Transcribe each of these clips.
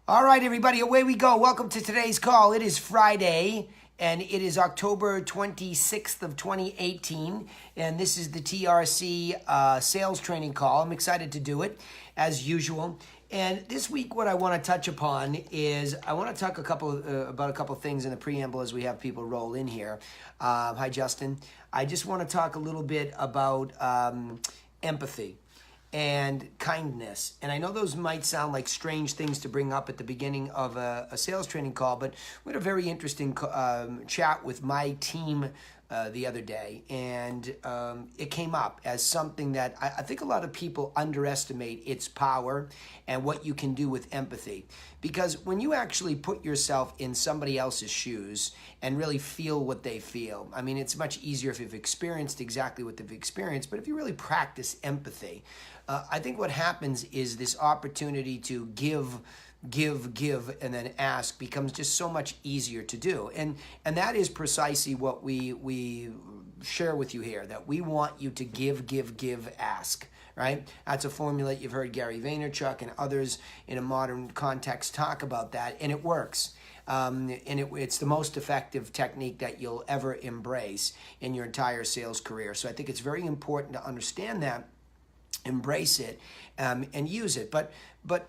All right, everybody, away we go. Welcome to today's call. It is Friday, and it is October 26th of 2018, and this is the TRC sales training call. I'm excited to do it, as usual. And this week, what I want to touch upon is I want to talk about a couple of things in the preamble as we have people roll in here. Hi, Justin. I just want to talk a little bit about empathy and kindness. And I know those might sound like strange things to bring up at the beginning of a sales training call, but we had a very interesting chat with my team the other day, and it came up as something that I think a lot of people underestimate its power and what you can do with empathy. Because when you actually put yourself in somebody else's shoes and really feel what they feel, I mean, it's much easier if you've experienced exactly what they've experienced, but if you really practice empathy, I think what happens is this opportunity to give, and then ask becomes just so much easier to do. And that is precisely what we share with you here, that we want you to give, ask, right? That's a formula you've heard Gary Vaynerchuk and others in a modern context talk about that, and it works. It's the most effective technique that you'll ever embrace in your entire sales career. So I think it's very important to understand that, embrace it, and use it. But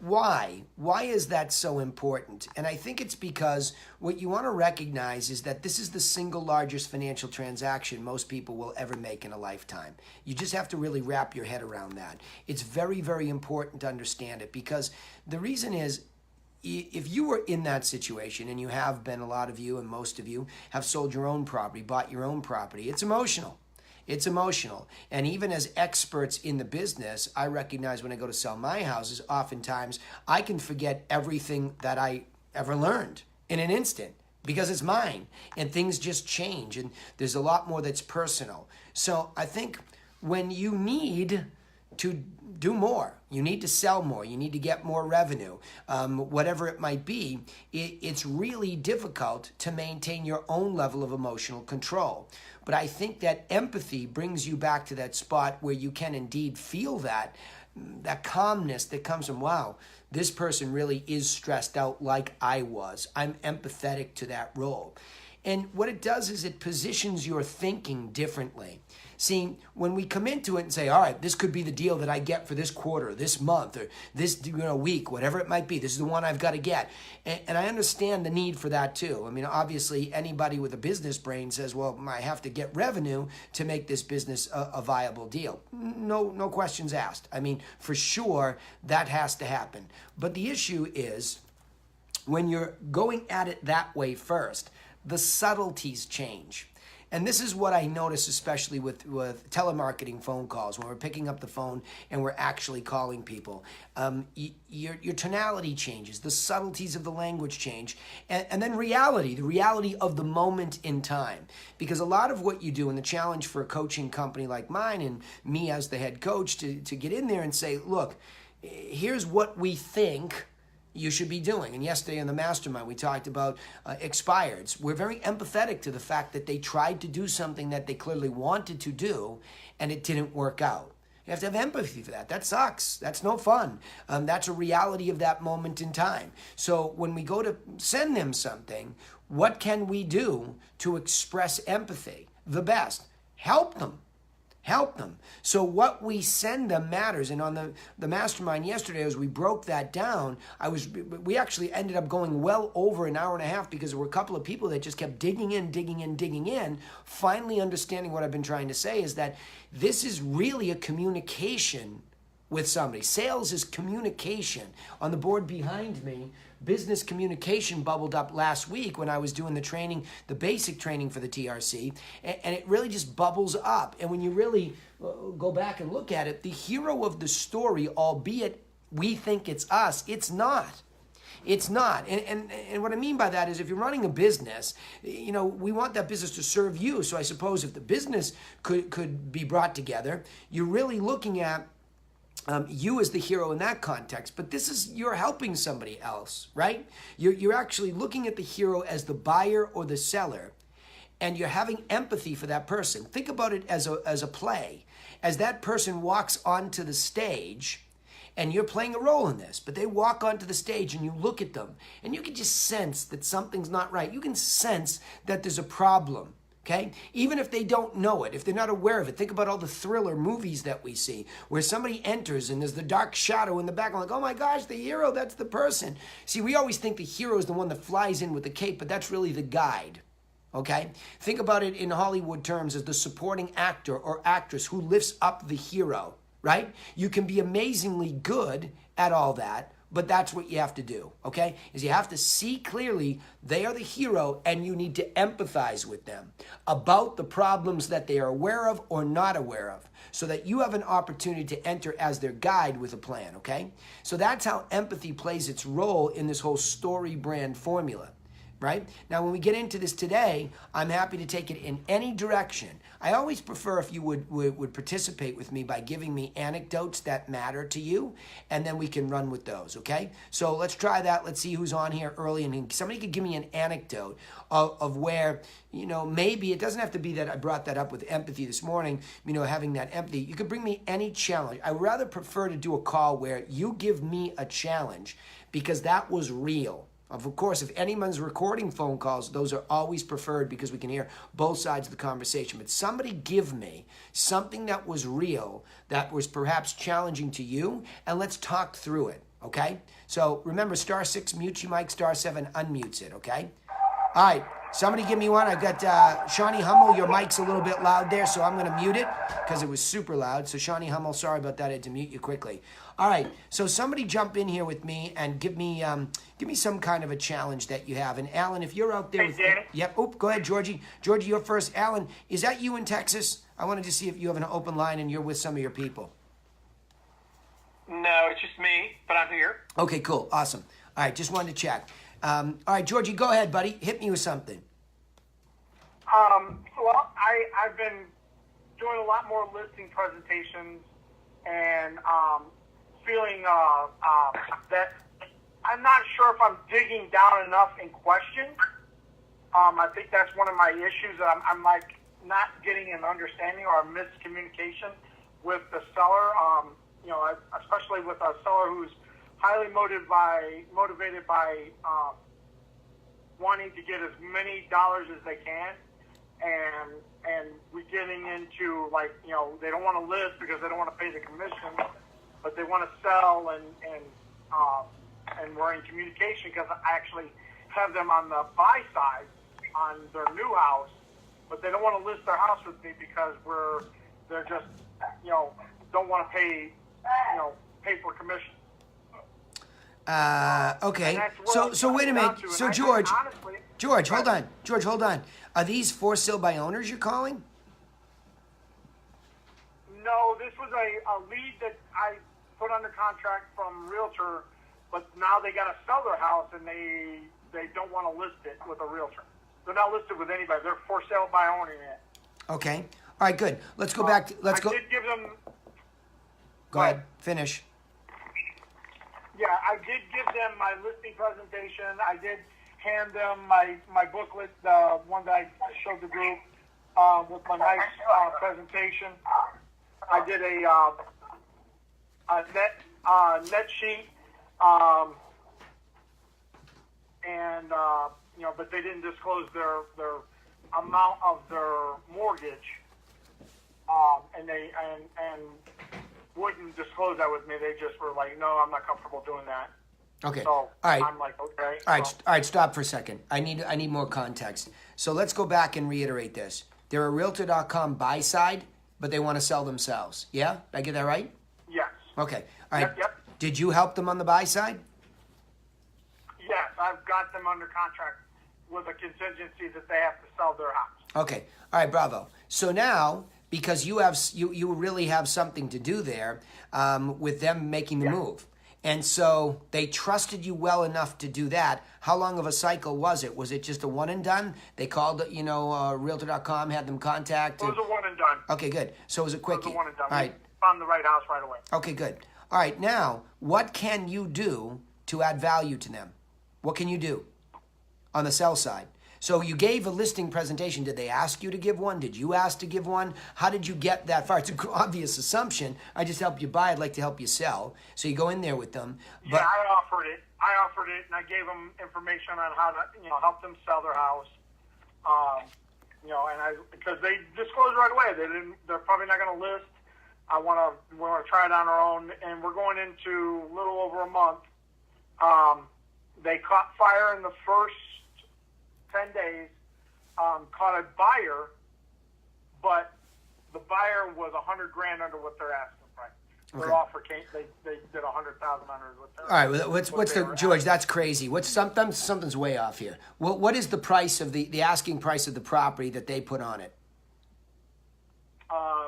why? Why is that so important? And I think it's because what you want to recognize is that this is the single largest financial transaction most people will ever make in a lifetime. You just have to really wrap your head around that. It's very, very important to understand it, because the reason is, if you were in that situation, and you have been, a lot of you and most of you have sold your own property, bought your own property, it's emotional. It's emotional. And even as experts in the business, I recognize when I go to sell my houses, oftentimes I can forget everything that I ever learned in an instant because it's mine, and things just change, and there's a lot more that's personal. So I think when you need to do more, you need to sell more, you need to get more revenue, whatever it might be, it's really difficult to maintain your own level of emotional control. But I think that empathy brings you back to that spot where you can indeed feel that calmness that comes from, wow, this person really is stressed out like I was. I'm empathetic to that role. And what it does is it positions your thinking differently. See, when we come into it and say, all right, this could be the deal that I get for this quarter, this month, or this week, whatever it might be, this is the one I've got to get. And I understand the need for that too. I mean, obviously, anybody with a business brain says, well, I have to get revenue to make this business a viable deal. No questions asked. I mean, for sure, that has to happen. But the issue is, when you're going at it that way first, the subtleties change. And this is what I notice, especially with telemarketing phone calls, when we're picking up the phone and we're actually calling people. Your tonality changes, the subtleties of the language change, and then reality, the reality of the moment in time. Because a lot of what you do, and the challenge for a coaching company like mine and me as the head coach to get in there and say, look, here's what we think you should be doing. And yesterday in the mastermind, we talked about expireds. We're very empathetic to the fact that they tried to do something that they clearly wanted to do, and it didn't work out. You have to have empathy for that. That sucks. That's no fun. That's a reality of that moment in time. So when we go to send them something, what can we do to express empathy? The best. Help them. Help them. So what we send them matters. And on the mastermind yesterday, as we broke that down, we actually ended up going well over an hour and a half, because there were a couple of people that just kept digging in, finally understanding what I've been trying to say, is that this is really a communication with somebody. Sales is communication. On the board behind me, business communication bubbled up last week when I was doing the training, the basic training for the TRC, and it really just bubbles up. And when you really go back and look at it, the hero of the story, albeit we think it's us, it's not. It's not. And what I mean by that is, if you're running a business, we want that business to serve you. So I suppose if the business could be brought together, you're really looking at you as the hero in that context, but you're helping somebody else, right? You're actually looking at the hero as the buyer or the seller, and you're having empathy for that person. Think about it as a play. As that person walks onto the stage, and you're playing a role in this, but they walk onto the stage and you look at them and you can just sense that something's not right. You can sense that there's a problem. Okay? Even if they don't know it, if they're not aware of it, think about all the thriller movies that we see where somebody enters and there's the dark shadow in the back. I'm like, oh my gosh, the hero, that's the person. See, we always think the hero is the one that flies in with the cape, but that's really the guide. Okay? Think about it in Hollywood terms as the supporting actor or actress who lifts up the hero, right? You can be amazingly good at all that, but that's what you have to do, okay? Is you have to see clearly they are the hero and you need to empathize with them about the problems that they are aware of or not aware of so that you have an opportunity to enter as their guide with a plan, okay? So that's how empathy plays its role in this whole story brand formula. Right? Now, when we get into this today, I'm happy to take it in any direction. I always prefer if you would participate with me by giving me anecdotes that matter to you, and then we can run with those, okay? So let's try that. Let's see who's on here early, and somebody could give me an anecdote of where, maybe it doesn't have to be that I brought that up with empathy this morning, having that empathy. You could bring me any challenge. I would rather prefer to do a call where you give me a challenge because that was real. Of course, if anyone's recording phone calls, those are always preferred because we can hear both sides of the conversation. But somebody give me something that was real, that was perhaps challenging to you, and let's talk through it, okay? So remember, *6 mutes your mic, *7 unmutes it, okay? All right, somebody give me one. I've got Shawnee Hummel. Your mic's a little bit loud there, so I'm going to mute it because it was super loud. So Shawnee Hummel, sorry about that. I had to mute you quickly. All right, so somebody jump in here with me and give me some kind of a challenge that you have. And Alan, if you're out there, hey, Danny. Yep. Oop, go ahead, Georgie. Georgie, you're first. Alan, is that you in Texas? I wanted to see if you have an open line and you're with some of your people. No, it's just me, but I'm here. Okay, cool, awesome. All right, just wanted to check. All right, Georgie, go ahead, buddy. Hit me with something. Well, I've been doing a lot more listing presentations and feeling that I'm not sure if I'm digging down enough in questions. I think that's one of my issues that I'm like not getting an understanding or a miscommunication with the seller. Especially with a seller who's highly motivated by wanting to get as many dollars as they can, and we're getting into they don't want to list because they don't want to pay the commission, but they want to sell and we're in communication because I actually have them on the buy side on their new house, but they don't want to list their house with me because they're just don't want to pay for commission. Okay. So wait a minute. So George, hold on. George, hold on. Are these for sale by owners you're calling? No, this was a lead that I put under contract from Realtor, but now they got to sell their house and they don't want to list it with a Realtor. They're not listed with anybody. They're for sale by owning it. Okay. All right, good. Let's go back. I did give them. Go ahead. Finish. Yeah, I did give them my listing presentation. I did hand them my booklet, the one that I showed the group with my nice presentation. I did a net sheet, but they didn't disclose their amount of their mortgage, and wouldn't disclose that with me. They just were like, "No, I'm not comfortable doing that." Okay. So all right. I'm like, okay. All right. All right. Stop for a second. I need more context. So let's go back and reiterate this. They're a Realtor.com buy side, but they want to sell themselves. Yeah? Did I get that right? Yes. Okay. All right. Yep. Did you help them on the buy side? Yes, I've got them under contract with a contingency that they have to sell their house. Okay. All right. Bravo. So now, because you really have something to do there with them making the move. And so they trusted you well enough to do that. How long of a cycle was it? Was it just a one and done? They called, Realtor.com, had them contact? It was a one and done. Okay, good. So it was a quickie. It was a one and done. All right. We found the right house right away. Okay, good. All right, now, what can you do to add value to them? What can you do on the sell side? So you gave a listing presentation. Did they ask you to give one? Did you ask to give one? How did you get that far? It's an obvious assumption. I just help you buy. I'd like to help you sell. So you go in there with them. But Yeah, I offered it. And I gave them information on how to, help them sell their house. Because they disclosed right away they're probably not going to list. We want to try it on our own, and we're going into a little over a month. They caught fire in the first 10 days, caught a buyer, but the buyer was $100,000 under what they're asking price. Their offer came, they did $100,000 under what they're. All right, what's the George? That's crazy. Something's way off here. What is the price of the asking price of the property that they put on it?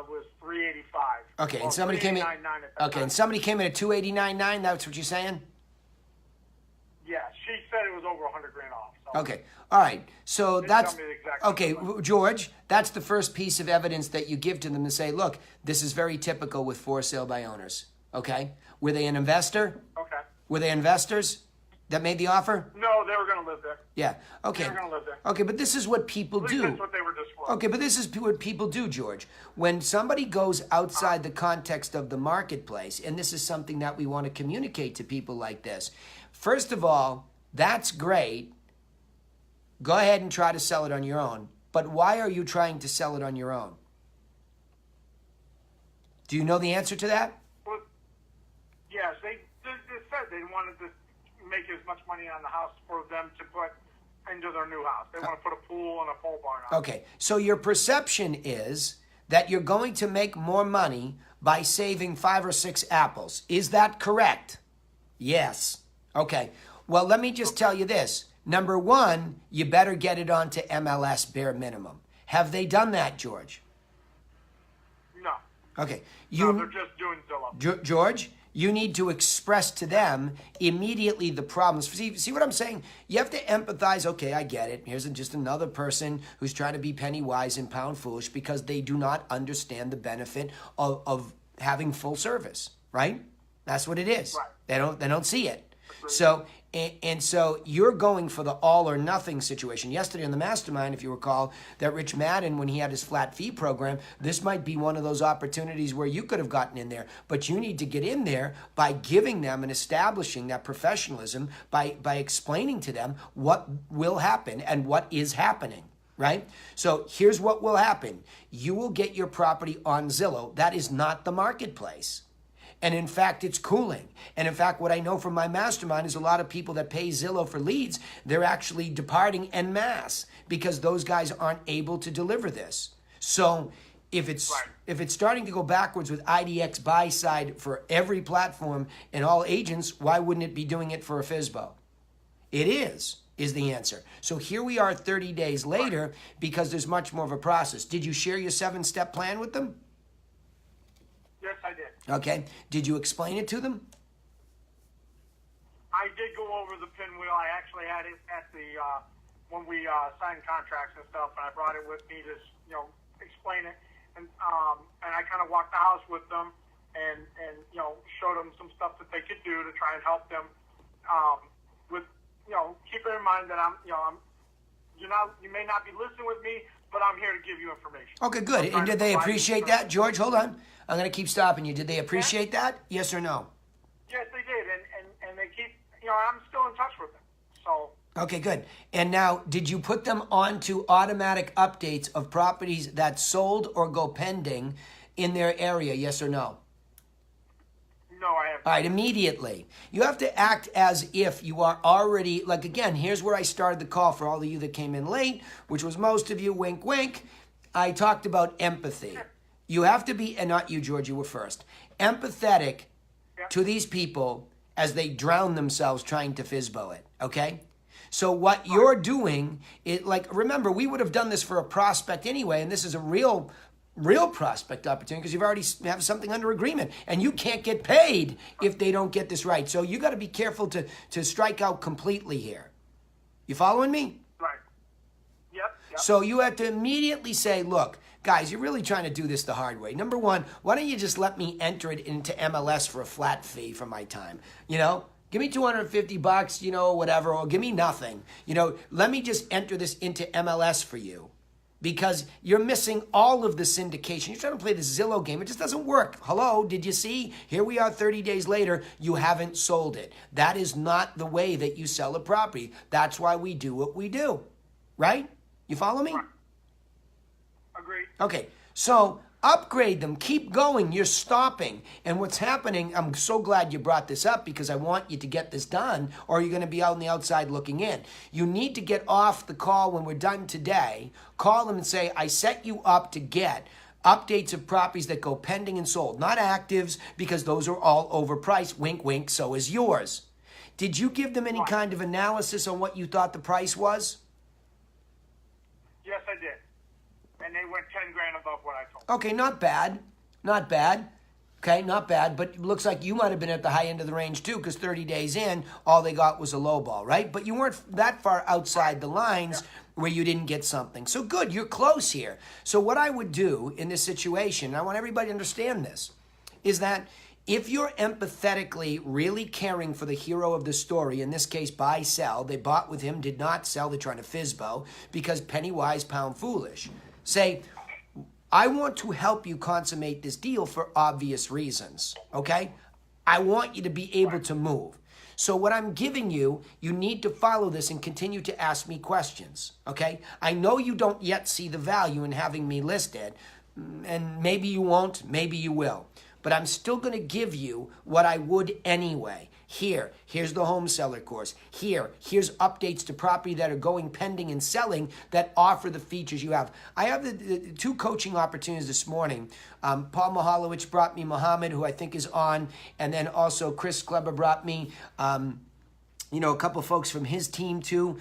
Was $385. Okay, and somebody came in. Okay, and somebody came in at $289.9. That's what you're saying? Yeah, she said it was over $100,000 off. So. Okay, all right. So that's tell me the exact okay, number. George. That's the first piece of evidence that you give to them to say, look, this is very typical with for sale by owners. Okay, were they an investor? Okay. Were they investors that made the offer? No, they were going to live there. Yeah. Okay. They were going to live there. Okay, but this is what people At least do. that's what they were disclosing. Okay, but this is what people do, George. When somebody goes outside the context of the marketplace, and this is something that we want to communicate to people like this. First of all, that's great. Go ahead and try to sell it on your own. But why are you trying to sell it on your own? Do you know the answer to that? Well, yes, they said they wanted to make as much money on the house for them to put into their new house. They want to put a pool and a pole barn on. Okay, so your perception is that you're going to make more money by saving 5 or 6 apples. Is that correct? Yes. Okay. Well, let me just tell you this. Number one, you better get it onto MLS bare minimum. Have they done that, George? No. Okay. No, they're just doing Zillow. George, you need to express to them immediately the problems. See what I'm saying? You have to empathize. Okay, I get it. Here's just another person who's trying to be penny wise and pound foolish because they do not understand the benefit of having full service, right? That's what it is. Right. They don't see it. So so you're going for the all or nothing situation. Yesterday in the mastermind, if you recall, that Rich Madden, when he had his flat fee program, this might be one of those opportunities where you could have gotten in there. But you need to get in there by giving them and establishing that professionalism by explaining to them what will happen and what is happening. Right? So here's what will happen. You will get your property on Zillow. That is not the marketplace. And in fact, it's cooling. And in fact, what I know from my mastermind is a lot of people that pay Zillow for leads, they're actually departing en masse because those guys aren't able to deliver this. So if it's starting to go backwards with IDX buy side for every platform and all agents, why wouldn't it be doing it for a FSBO? It is the answer. So here we are 30 days later because there's much more of a process. Did you share your 7-step plan with them? Yes, I did. Okay. Did you explain it to them? I did go over the pinwheel. I actually had it at the when we signed contracts and stuff, and I brought it with me to explain it, and I kind of walked the house with them and showed them some stuff that they could do to try and help them with keeping in mind that you may not be listening with me, but I'm here to give you information. Okay, good. And did they appreciate that? George, hold on. I'm going to keep stopping you. Did they appreciate that? Yes or no? Yes, they did. And they keep, I'm still in touch with them. So. Okay, good. And now, did you put them onto automatic updates of properties that sold or go pending in their area? Yes or no? No, I haven't. All right, immediately. You have to act as if you are already, like again, here's where I started the call for all of you that came in late, which was most of you, wink, wink. I talked about empathy. You have to be, and not you, George, you were first, empathetic to these people as they drown themselves trying to FSBO it, okay? So what you're doing, remember, we would have done this for a prospect anyway, and this is a real prospect opportunity because you've already have something under agreement, and you can't get paid if they don't get this right. So you got to be careful to strike out completely here. You following me? Right. Yep. So you have to immediately say, look, guys, you're really trying to do this the hard way. Number one, why don't you just let me enter it into MLS for a flat fee for my time? Give me $250, whatever, or give me nothing. Let me just enter this into MLS for you. Because you're missing all of the syndication. You're trying to play the Zillow game. It just doesn't work. Hello, did you see? Here we are 30 days later. You haven't sold it. That is not the way that you sell a property. That's why we do what we do. Right? You follow me? Agreed. Okay, so upgrade them. Keep going. You're stopping. And what's happening, I'm so glad you brought this up because I want you to get this done or you're going to be out on the outside looking in. You need to get off the call when we're done today. Call them and say, I set you up to get updates of properties that go pending and sold. Not actives because those are all overpriced. Wink, wink, so is yours. Did you give them any kind of analysis on what you thought the price was? Yes, I did. And they went 10 grand above what I told. Okay, not bad. Not bad. Okay, not bad. But it looks like you might have been at the high end of the range too, because 30 days in, all they got was a low ball, right? But you weren't that far outside the lines where you didn't get something. So good, you're close here. So what I would do in this situation, and I want everybody to understand this, is that if you're empathetically really caring for the hero of the story, in this case, buy, sell, they bought with him, did not sell, they're trying to FISBO, because penny wise, pound foolish. Say, I want to help you consummate this deal for obvious reasons, okay? I want you to be able to move. So what I'm giving you, you need to follow this and continue to ask me questions, okay? I know you don't yet see the value in having me listed, and maybe you won't, maybe you will. But I'm still going to give you what I would anyway. Here's the home seller course. Here's updates to property that are going pending and selling that offer the features you have. I have the two coaching opportunities this morning. Paul Mihalowicz brought me Muhammad, who I think is on, and then also Chris Kleber brought me, a couple folks from his team too.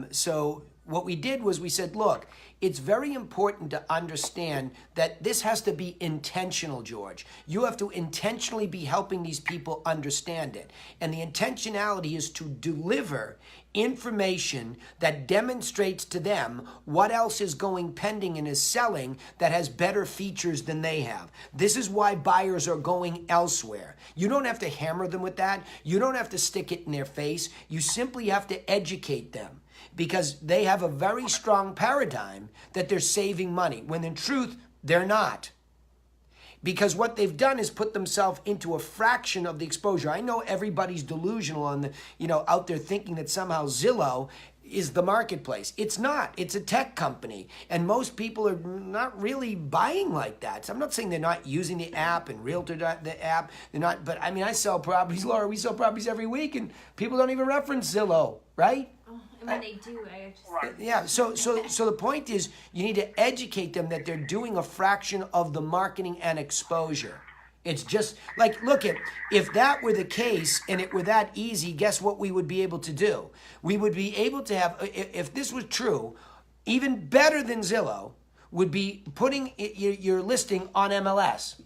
So what we did was we said, look, it's very important to understand that this has to be intentional, George. You have to intentionally be helping these people understand it. And the intentionality is to deliver information that demonstrates to them what else is going pending and is selling that has better features than they have. This is why buyers are going elsewhere. You don't have to hammer them with that. You don't have to stick it in their face. You simply have to educate them, because they have a very strong paradigm that they're saving money, when in truth, they're not. Because what they've done is put themselves into a fraction of the exposure. I know everybody's delusional on out there thinking that somehow Zillow is the marketplace. It's not. It's a tech company. And most people are not really buying like that. So I'm not saying they're not using the app and Realtor, the app. They're not. But I mean, I sell properties, Laura. We sell properties every week, and people don't even reference Zillow, right? And when they do, I just... Yeah, so the point is you need to educate them that they're doing a fraction of the marketing and exposure. It's just like, look at, if that were the case and it were that easy, guess what we would be able to do? We would be able to have, if this was true, even better than Zillow would be putting your listing on MLS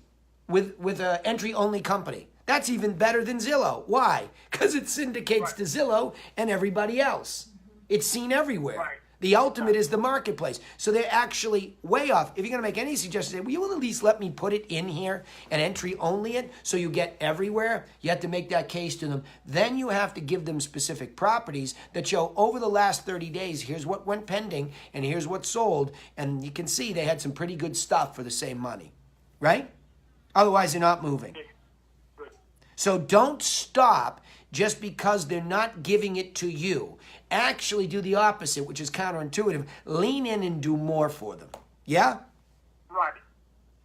with an entry-only company. That's even better than Zillow. Why? Because it syndicates to Zillow and everybody else. It's seen everywhere. Right. The ultimate is the marketplace. So they're actually way off. If you're going to make any suggestions, will you at least let me put it in here and entry only it so you get everywhere? You have to make that case to them. Then you have to give them specific properties that show over the last 30 days, here's what went pending and here's what sold. And you can see they had some pretty good stuff for the same money, right? Otherwise, they're not moving. So don't stop just because they're not giving it to you. Actually do the opposite, which is counterintuitive. Lean in and do more for them. Yeah? Right.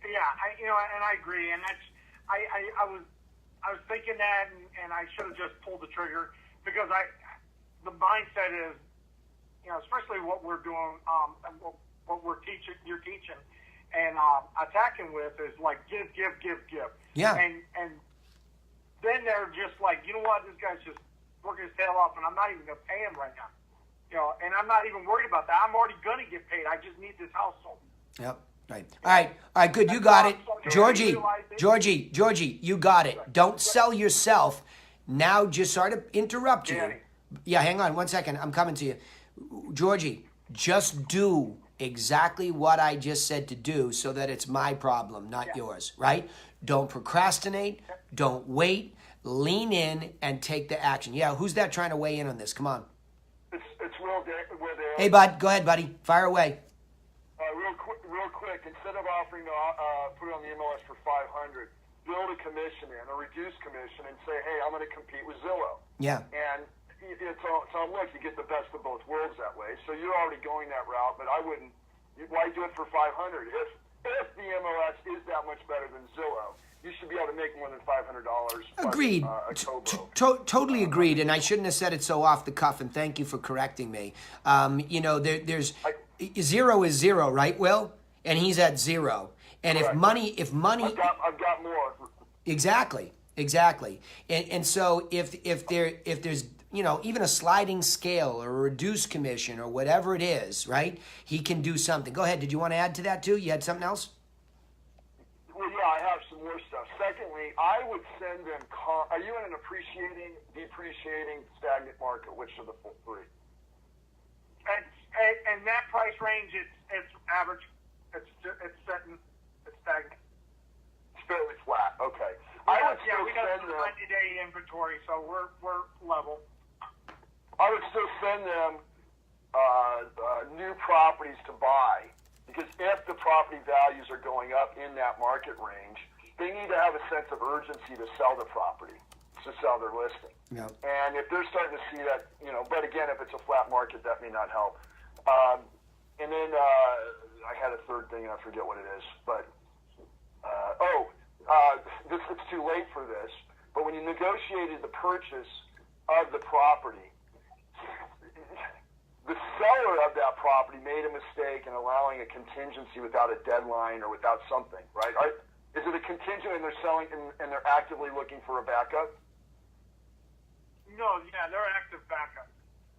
Yeah, and I agree. And that's, I was thinking that, and I should have just pulled the trigger, because the mindset is, especially what we're doing, and what you're teaching, and attacking with is like give. Yeah. And then they're just like, you know what, this guy's just working his tail off, and I'm not even going to pay him right now. And I'm not even worried about that. I'm already going to get paid. I just need this house sold. Yep. Right. All right, good. You got it. Georgie, you got it. Don't sell yourself. Now, just sorry to interrupt you. Yeah, hang on 1 second. I'm coming to you. Georgie, just do exactly what I just said to do so that it's my problem, not yours, right? Don't procrastinate. Don't wait. lean in and take the action. Yeah, who's that trying to weigh in on this? Come on. It's Will Dale. Hey, bud, go ahead, buddy. Fire away. Real quick. Instead of offering to put it on the MLS for $500, build a commission in, a reduced commission, and say, hey, I'm going to compete with Zillow. Yeah. And it's on look, you get the best of both worlds that way. So you're already going that route, but I wouldn't. Why do it for $500? If the MLS is that much better than Zillow, you should be able to make more than $500. Agreed. Totally agreed. And I shouldn't have said it so off the cuff. And thank you for correcting me. There's zero is zero, right, Will? And he's at zero. And correct. if money, I've got more. Exactly. And so if there's even a sliding scale or a reduced commission or whatever it is, right? He can do something. Go ahead. Did you want to add to that too? You had something else? Well, yeah, I have some more stuff. Secondly, I would send them. Are you in an appreciating, depreciating, stagnant market? Which of the three? And that price range, it's average. It's stagnant. It's fairly flat. Okay. We got a 90-day inventory, so we're level. I would still send them new properties to buy, because if the property values are going up in that market range, they need to have a sense of urgency to sell the property, to sell their listing. Yeah. And if they're starting to see that, but again, if it's a flat market, that may not help. And then I had a third thing, and I forget what it is, but it's too late for this, but when you negotiated the purchase of the property, the seller of that property made a mistake in allowing a contingency without a deadline or without something, right? Is it a contingent and they're selling and they're actively looking for a backup? No, yeah, they're active backup.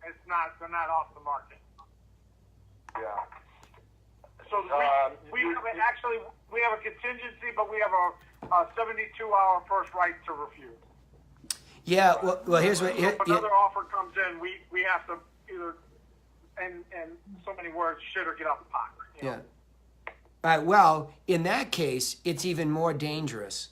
They're not off the market. Yeah. So we have a contingency, but we have a 72-hour first right to refuse. Yeah. Well, here's what. If another offer comes in, we have to either, in so many words, shit or get out the pot. Yeah. All right. Well, in that case, it's even more dangerous.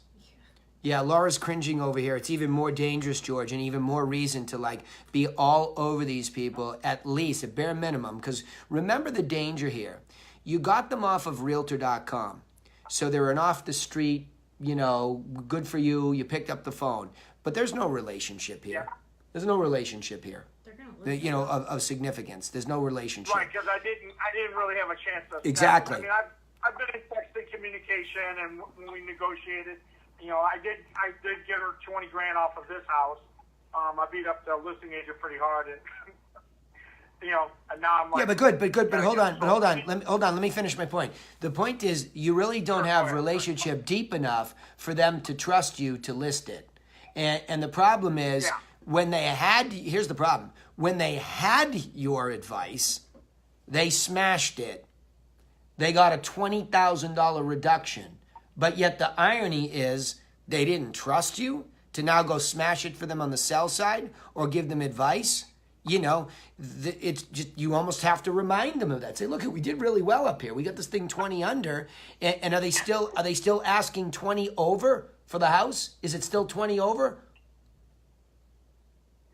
Yeah, Laura's cringing over here. It's even more dangerous, George, and even more reason to be all over these people, at least at bare minimum. Because remember the danger here. You got them off of Realtor.com, so they're an off the street. Good for you. You picked up the phone, but there's no relationship here. Yeah. There's no relationship here. They're gonna lose Of significance. There's no relationship. Right, because I didn't really have a chance to. Exactly. I mean, I've been in texting communication, and when we negotiated, I did get her $20,000 off of this house. I beat up the listing agent pretty hard, and and now I'm like. Yeah, but good. But hold on. Let me finish my point. The point is, you really don't have relationship deep enough for them to trust you to list it, and the problem is when they had. Here's the problem: when they had your advice, they smashed it. They got a $20,000 reduction, but yet the irony is they didn't trust you to now go smash it for them on the sell side or give them advice. It's just, you almost have to remind them of that. Say, look, we did really well up here. We got this thing 20 under, and are they still asking 20 over for the house? Is it still 20 over?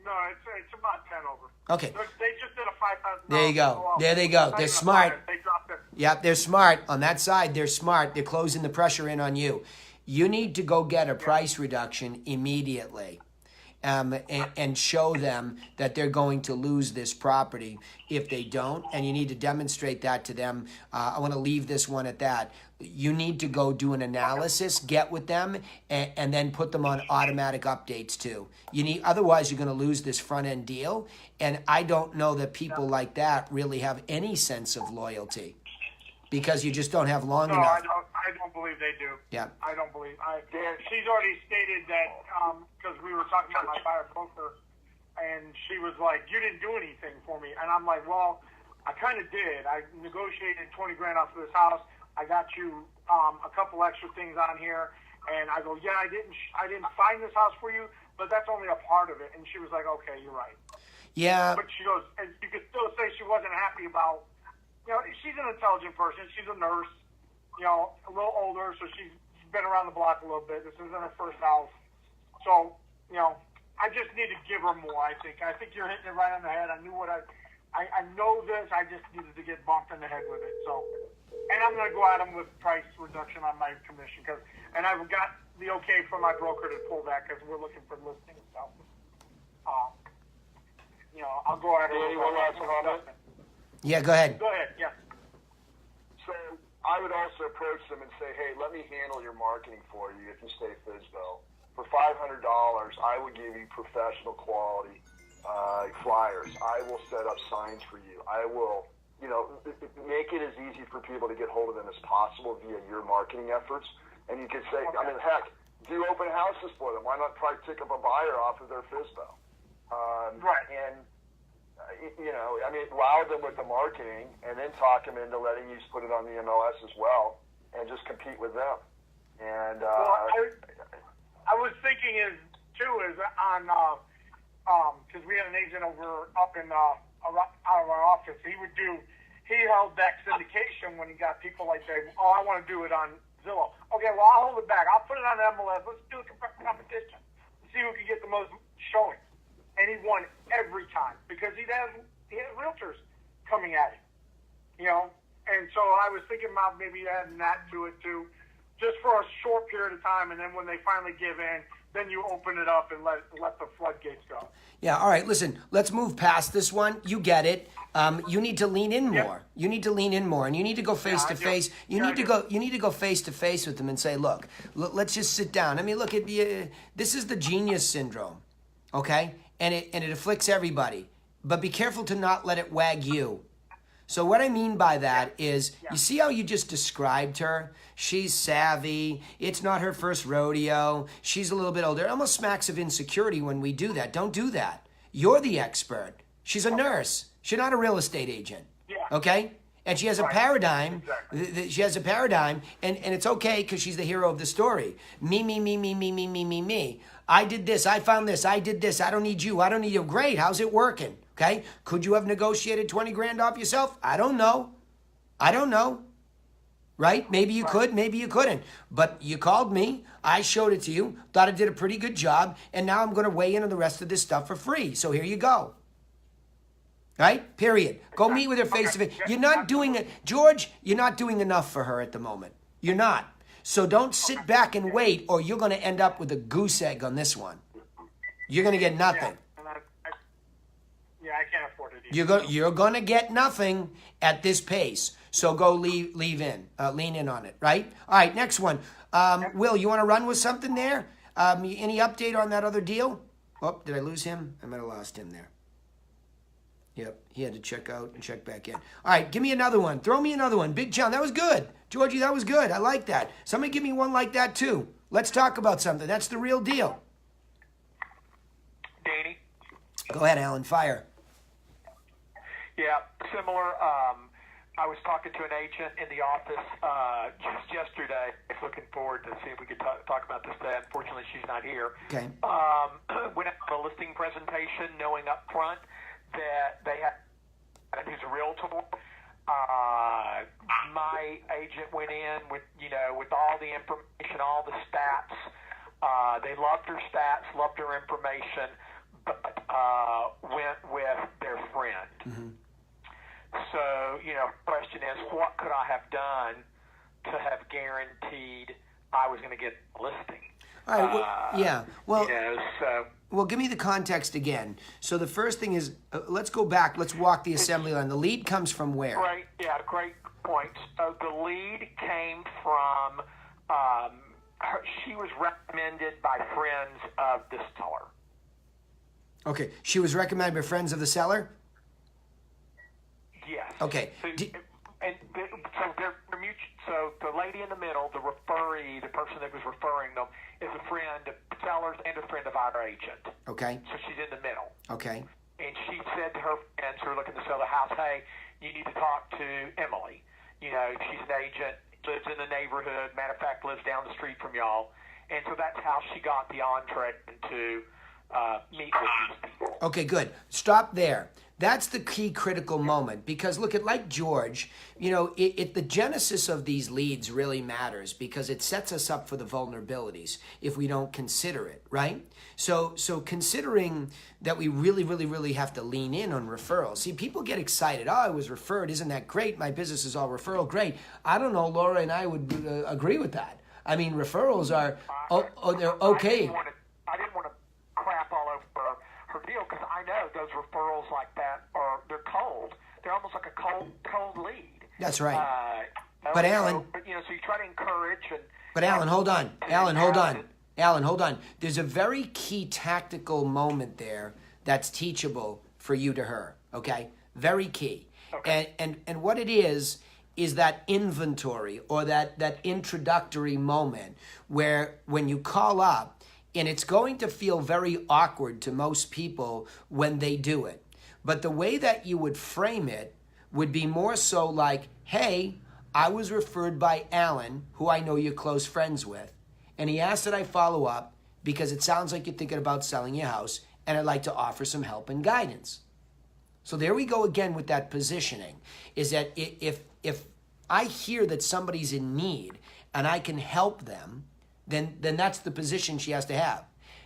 No, it's about 10 over. Okay. They just did a $5,000. There you go. There they go. They're smart. They dropped it. Yeah, they're smart. On that side, they're smart. They're closing the pressure in on you. You need to go get a price reduction immediately. And show them that they're going to lose this property if they don't, and you need to demonstrate that to them. I want to leave this one at that. You need to go do an analysis, get with them, and then put them on automatic updates too. Otherwise you're going to lose this front end deal, and I don't know that people like that really have any sense of loyalty because you just don't have long enough. I don't believe they do. Yeah. I don't believe. She's already stated that because we were talking about my buyer broker, and she was like, "You didn't do anything for me," and I'm like, "Well, I kind of did. I negotiated $20,000 off of this house. I got you a couple extra things on here, and I go, yeah, I didn't find this house for you, but that's only a part of it." And she was like, "Okay, you're right." Yeah. But she goes, and you could still say she wasn't happy about. She's an intelligent person. She's a nurse. A little older, so she's been around the block a little bit. This isn't her first house. So I just need to give her more. I think you're hitting it right on the head. I know this. I just needed to get bumped in the head with it. So, and I'm going to go at them with price reduction on my commission and I've got the okay from my broker to pull that because we're looking for listings. So, I'll go at it. Danny, one last comment? Yeah, go ahead. Go ahead. Yeah. So I would also approach them and say, hey, let me handle your marketing for you if you stay FSBO. For $500, I would give you professional quality flyers. I will set up signs for you. I will, make it as easy for people to get hold of them as possible via your marketing efforts. And you could say, Okay. heck, do open houses for them. Why not try to pick up a buyer off of their FSBO? Right. And, wow them with the marketing and then talk them into letting you put it on the MLS as well and just compete with them. And I was thinking is on because we had an agent up in out of our office. He held back syndication when he got people like that. Oh, I want to do it on Zillow. Okay, well I'll hold it back. I'll put it on MLS. Let's do a competition. See who can get the most showings. And he won every time because he had realtors coming at him, And so I was thinking about maybe adding that to it too, just for a short period of time. And then when they finally give in, then you open it up and let the floodgates go. Yeah, all right, listen, let's move past this one. You get it. You need to lean in more. Yep. You need to lean in more, and you need to go face I to do. face. You Yeah, need I to do. go. You need to go face to face with them and say, "Look, let's just sit down." I mean, look, this is the genius syndrome, okay? And it afflicts everybody. But be careful to not let it wag you. So what I mean by that is, you see how you just described her? She's savvy. It's not her first rodeo. She's a little bit older. It almost smacks of insecurity when we do that. Don't do that. You're the expert. She's a nurse. She's not a real estate agent. Yeah. Okay? And she has a paradigm. Exactly. She has a paradigm, and it's okay because she's the hero of the story. Me, me, me, me, me, me, me, me, me. I did this. I found this. I did this. I don't need you. I don't need you. Great. How's it working? Okay? Could you have negotiated 20 grand off yourself? I don't know. Right? Maybe you could, maybe you couldn't. But you called me. I showed it to you. Thought I did a pretty good job. And now I'm going to weigh in on the rest of this stuff for free. So here you go. Right? Period. Go meet with her face to face. You're not doing it. George, you're not doing enough for her at the moment. You're not. So don't sit back and wait, or you're going to end up with a goose egg on this one. You're going to get nothing. I can't afford it either. You're going to get nothing at this pace. So go lean in on it, right? All right, next one. Will, you want to run with something there? Any update on that other deal? Oh, did I lose him? I might have lost him there. Yep, he had to check out and check back in. All right, give me another one. Throw me another one. Big John, that was good. Georgie, that was good. I like that. Somebody give me one like that too. Let's talk about something. That's the real deal. Danny? Go ahead, Alan. Fire. Yeah, similar. I was talking to an agent in the office just yesterday. Looking forward to seeing if we could talk about this today. Unfortunately, she's not here. Okay. Went out for a listing presentation, knowing up front that they had who's a realtor. My agent went in with all the information, all the stats. They loved her stats, loved her information, but went with their friend. Mm-hmm. So, question is, what could I have done to have guaranteed I was going to get a listing? All right. Well, yeah. Well, so. Well, give me the context again. So the first thing is, let's go back. Let's walk the assembly line. The lead comes from where? Great point. So the lead came from, she was recommended by friends of the seller. Okay. She was recommended by friends of the seller? Yes. Okay. So the lady in the middle, the referee, the person that was referring them, is a friend of sellers and a friend of our agent. Okay. So she's in the middle. Okay. And she said to her friends who are looking to sell the house, hey, you need to talk to Emily. She's an agent, lives in the neighborhood, matter of fact, lives down the street from y'all. And so that's how she got the entree to meet with these people. Okay, good. Stop there. That's the key critical moment, because look at like George, the genesis of these leads really matters because it sets us up for the vulnerabilities if we don't consider it, right? So considering that we really, really, really have to lean in on referrals. See, people get excited. Oh, I was referred. Isn't that great? My business is all referral. Great. I don't know, Laura and I would agree with that. I mean, referrals are, they're okay. I didn't want to crap all over her deal because I know those referrals like that they're cold. They're almost like a cold lead. That's right. But Alan, so you try to encourage and. But Alan, hold on. Alan, hold on. There's a very key tactical moment there that's teachable for you to her. Okay, very key. Okay. And what it is that inventory or that introductory moment where when you call up. And it's going to feel very awkward to most people when they do it. But the way that you would frame it would be more so like, hey, I was referred by Alan, who I know you're close friends with, and he asked that I follow up because it sounds like you're thinking about selling your house, and I'd like to offer some help and guidance. So there we go again with that positioning, is that if I hear that somebody's in need and I can help them, then that's the position she has to have.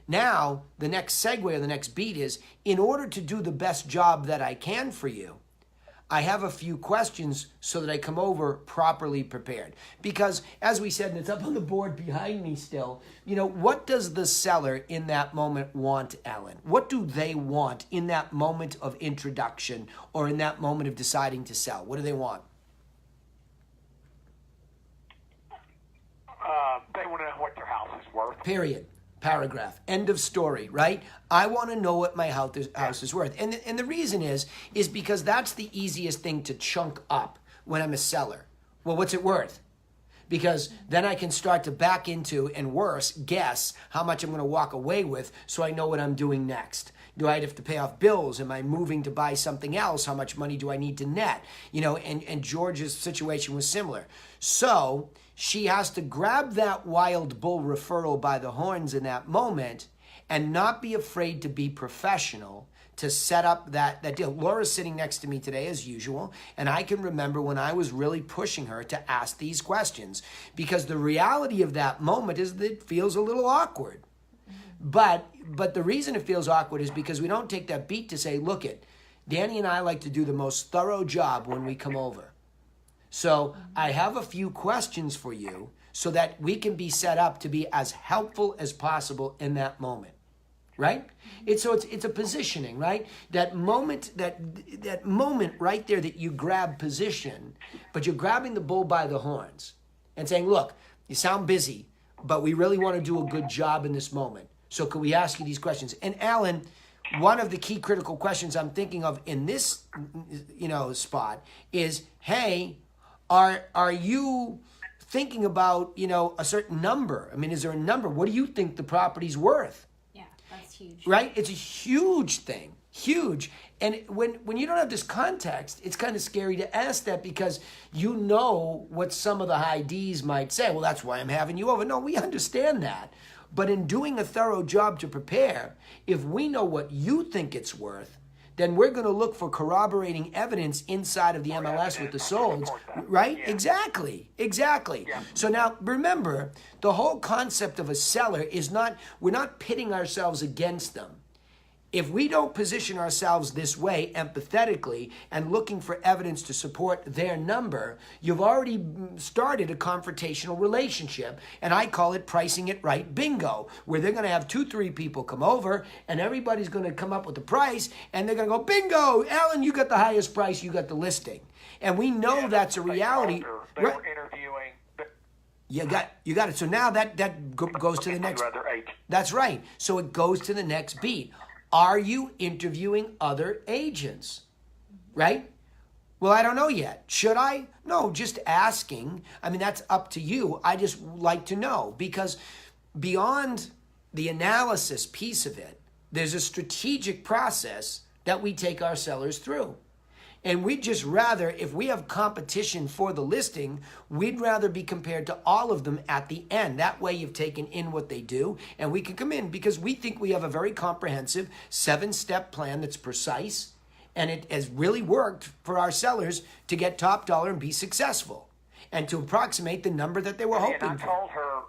Now, the next segue or the next beat is, in order to do the best job that I can for you, I have a few questions so that I come over properly prepared. Because, as we said, and it's up on the board behind me still, what does the seller in that moment want, Alan? What do they want in that moment of introduction or in that moment of deciding to sell? What do they want? They want to know what their house is worth. Period. Paragraph. End of story, right? I want to know what my house is worth. And the reason is because that's the easiest thing to chunk up when I'm a seller. Well, what's it worth? Because then I can start to back into, and worse, guess how much I'm going to walk away with so I know what I'm doing next. Do I have to pay off bills? Am I moving to buy something else? How much money do I need to net? And George's situation was similar. So she has to grab that wild bull referral by the horns in that moment and not be afraid to be professional to set up that deal. Laura's sitting next to me today as usual, and I can remember when I was really pushing her to ask these questions because the reality of that moment is that it feels a little awkward. But the reason it feels awkward is because we don't take that beat to say, look it, Danny and I like to do the most thorough job when we come over. So I have a few questions for you so that we can be set up to be as helpful as possible in that moment. Right? It's a positioning, right? That moment right there that you grab position, but you're grabbing the bull by the horns and saying, look, you sound busy, but we really want to do a good job in this moment. So could we ask you these questions? And Alan, one of the key critical questions I'm thinking of in this, spot is, hey, are you thinking about, a certain number? I mean, is there a number? What do you think the property's worth? That's huge. Right? It's a huge thing. Huge. And when you don't have this context, it's kind of scary to ask that because you know what some of the high Ds might say. Well, that's why I'm having you over. No, we understand that. But in doing a thorough job to prepare, if we know what you think it's worth, then we're going to look for corroborating evidence inside of the MLS with the solds, right? Yeah. Exactly. Yeah. So now remember, the whole concept of a seller is we're not pitting ourselves against them. If we don't position ourselves this way empathetically and looking for evidence to support their number, you've already started a confrontational relationship. And I call it pricing it right bingo, where they're going to have 2-3 people come over and everybody's going to come up with the price and they're going to go, bingo, Alan, you got the highest price, you got the listing. And we know that's a reality. They were interviewing. You got it. So now that goes to the next. That's right. So it goes to the next beat. Are you interviewing other agents? Right? Well, I don't know yet. Should I? No, just asking. I mean, that's up to you. I just like to know because beyond the analysis piece of it, there's a strategic process that we take our sellers through. And we'd just rather, if we have competition for the listing, we'd rather be compared to all of them at the end. That way you've taken in what they do and we can come in because we think we have a very comprehensive 7-step plan that's precise And it has really worked for our sellers to get top dollar and be successful and to approximate the number that they were hoping And I for. told her,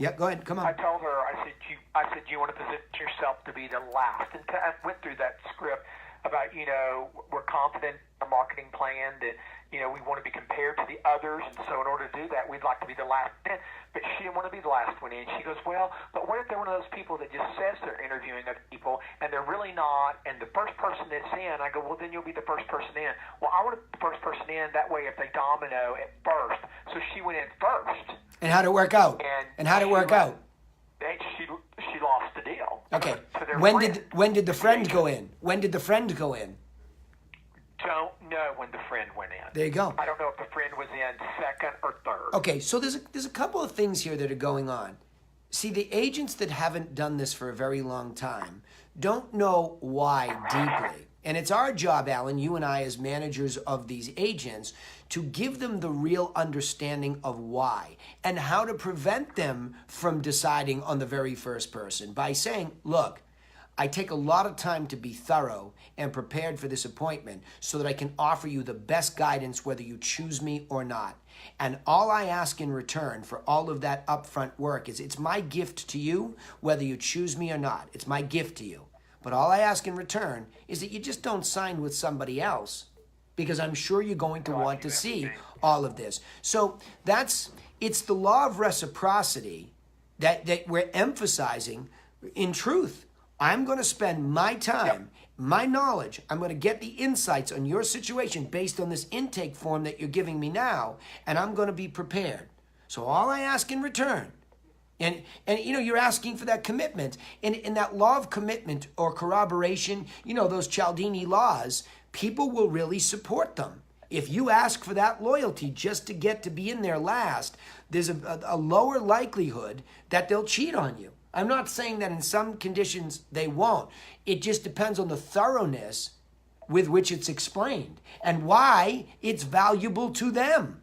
Yeah, go ahead. Come on. I told her, I said, you want to position yourself to be the last. And I went through that script about, we're confident in our marketing plan that, we want to be compared to the others. And so in order to do that, we'd like to be the last in. But she didn't want to be the last one in. She goes, well, but what if they're one of those people that just says they're interviewing other people and they're really not, and the first person that's in, I go, well, then you'll be the first person in. Well, I want to be the first person in. That way if they domino at first. So she went in first. And how'd it work out? And how'd it work out? She lost the deal. Okay. So their When friend- did the friend go in? When did the friend go in? Don't know when the friend went in. There you go. I don't know if the friend was in second or third. Okay, so there's a couple of things here that are going on. See, the agents that haven't done this for a very long time don't know why deeply. And it's our job, Alan, you and I as managers of these agents, to give them the real understanding of why and how to prevent them from deciding on the very first person by saying, look, I take a lot of time to be thorough and prepared for this appointment so that I can offer you the best guidance whether you choose me or not. And all I ask in return for all of that upfront work is it's my gift to you whether you choose me or not. It's my gift to you. But all I ask in return is that you just don't sign with somebody else because I'm sure you're going to want to see all of this. So it's the law of reciprocity that we're emphasizing in truth. I'm going to spend my time, my knowledge, I'm going to get the insights on your situation based on this intake form that you're giving me now, and I'm going to be prepared. So all I ask in return, and you're asking for that commitment, and in that law of commitment or corroboration, those Cialdini laws, people will really support them. If you ask for that loyalty just to get to be in there last, there's a lower likelihood that they'll cheat on you. I'm not saying that in some conditions they won't. It just depends on the thoroughness with which it's explained and why it's valuable to them,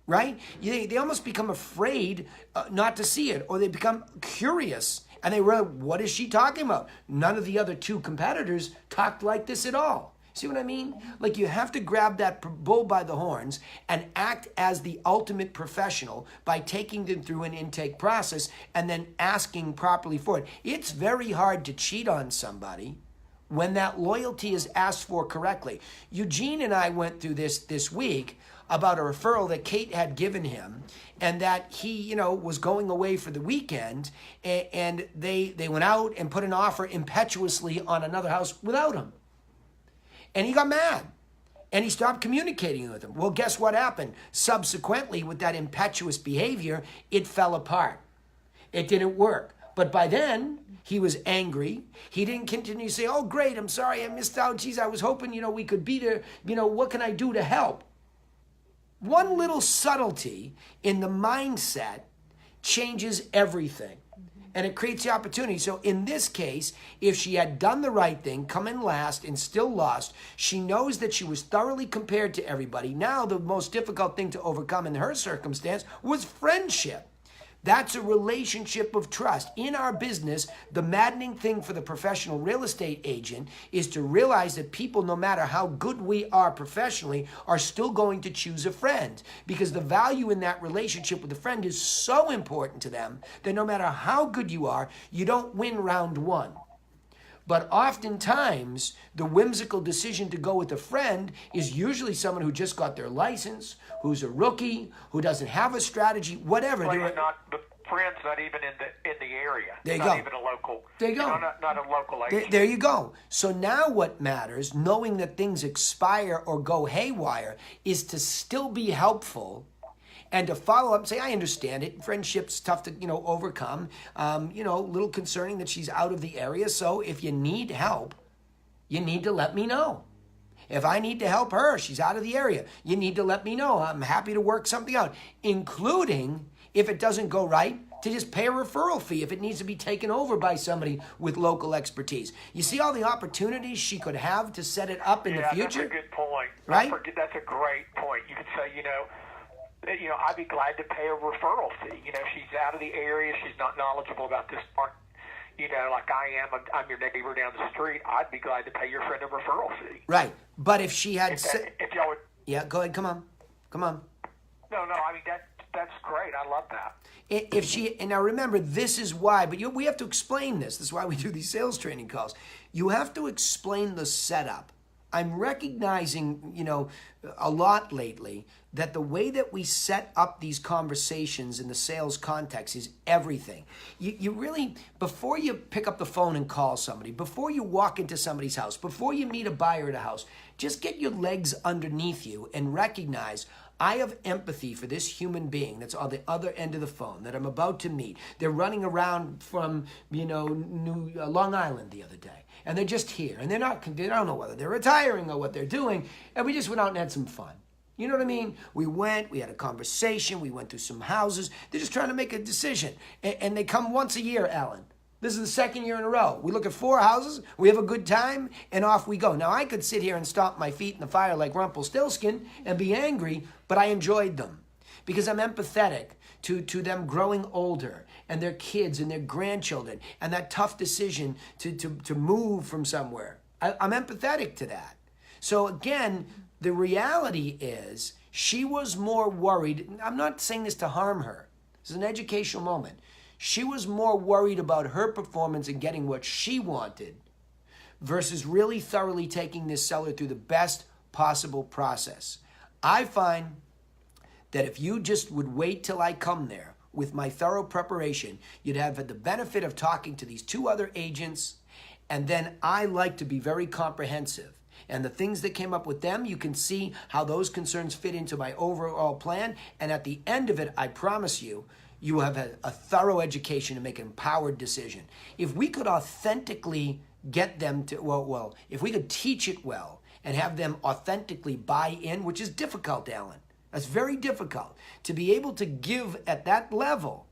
right? They almost become afraid not to see it, or they become curious and they realize, what is she talking about? None of the other two competitors talked like this at all. See what I mean? Like, you have to grab that bull by the horns and act as the ultimate professional by taking them through an intake process and then asking properly for it. It's very hard to cheat on somebody when that loyalty is asked for correctly. Eugene and I went through this week about a referral that Kate had given him, and that he, was going away for the weekend, and they went out and put an offer impetuously on another house without him. And he got mad. And he stopped communicating with him. Well, guess what happened? Subsequently, with that impetuous behavior, it fell apart. It didn't work. But by then, he was angry. He didn't continue to say, oh, great, I'm sorry, I missed out. Geez, I was hoping, we could be there. What can I do to help? One little subtlety in the mindset changes everything. And it creates the opportunity. So in this case, if she had done the right thing, come in last and still lost, she knows that she was thoroughly compared to everybody. Now the most difficult thing to overcome in her circumstance was friendship. That's a relationship of trust. In our business, the maddening thing for the professional real estate agent is to realize that people, no matter how good we are professionally, are still going to choose a friend, because the value in that relationship with a friend is so important to them that no matter how good you are, you don't win round one. But oftentimes, the whimsical decision to go with a friend is usually someone who just got their license, who's a rookie, who doesn't have a strategy, whatever. The friend's not even in the area. There you not go. Even a local. There you go. Not a local agent. There you go. So now what matters, knowing that things expire or go haywire, is to still be helpful and to follow up and say, I understand it. Friendship's tough to, overcome. A little concerning that she's out of the area. So if you need help, you need to let me know. If I need to help her, she's out of the area, you need to let me know. I'm happy to work something out, including, if it doesn't go right, to just pay a referral fee if it needs to be taken over by somebody with local expertise. You see all the opportunities she could have to set it up in the future? That's a good point. Right? That's a great point. You could say, I'd be glad to pay a referral fee. She's out of the area. She's not knowledgeable about this market. like I am, I'm your neighbor down the street, I'd be glad to pay your friend a referral fee. Right. But if she had If y'all would, yeah, go ahead, come on. no, I mean, that's great. I love that. If she, and now remember, this is why, but we have to explain this. This is why we do these sales training calls. You have to explain the setup. I'm recognizing, a lot lately that the way that we set up these conversations in the sales context is everything. You really, before you pick up the phone and call somebody, before you walk into somebody's house, before you meet a buyer at a house, just get your legs underneath you and recognize I have empathy for this human being that's on the other end of the phone that I'm about to meet. They're running around from, Long Island the other day. And they're just here. And they don't know whether they're retiring or what they're doing. And we just went out and had some fun. You know what I mean? We had a conversation. We went through some houses. They're just trying to make a decision. And they come once a year, Alan. This is the second year in a row. We look at 4 houses, we have a good time, and off we go. Now, I could sit here and stomp my feet in the fire like Rumpelstiltskin and be angry, but I enjoyed them because I'm empathetic to them growing older and their kids and their grandchildren and that tough decision to move from somewhere. I'm empathetic to that. So again, the reality is she was more worried. I'm not saying this to harm her. This is an educational moment. She was more worried about her performance and getting what she wanted versus really thoroughly taking this seller through the best possible process. I find that if you just would wait till I come there with my thorough preparation, you'd have the benefit of talking to these 2 other agents, and then I like to be very comprehensive. And the things that came up with them, you can see how those concerns fit into my overall plan, and at the end of it, I promise you, you will have a thorough education to make an empowered decision. If we could authentically get them to, if we could teach it well and have them authentically buy in, which is difficult, Alan. That's very difficult. To be able to give at that level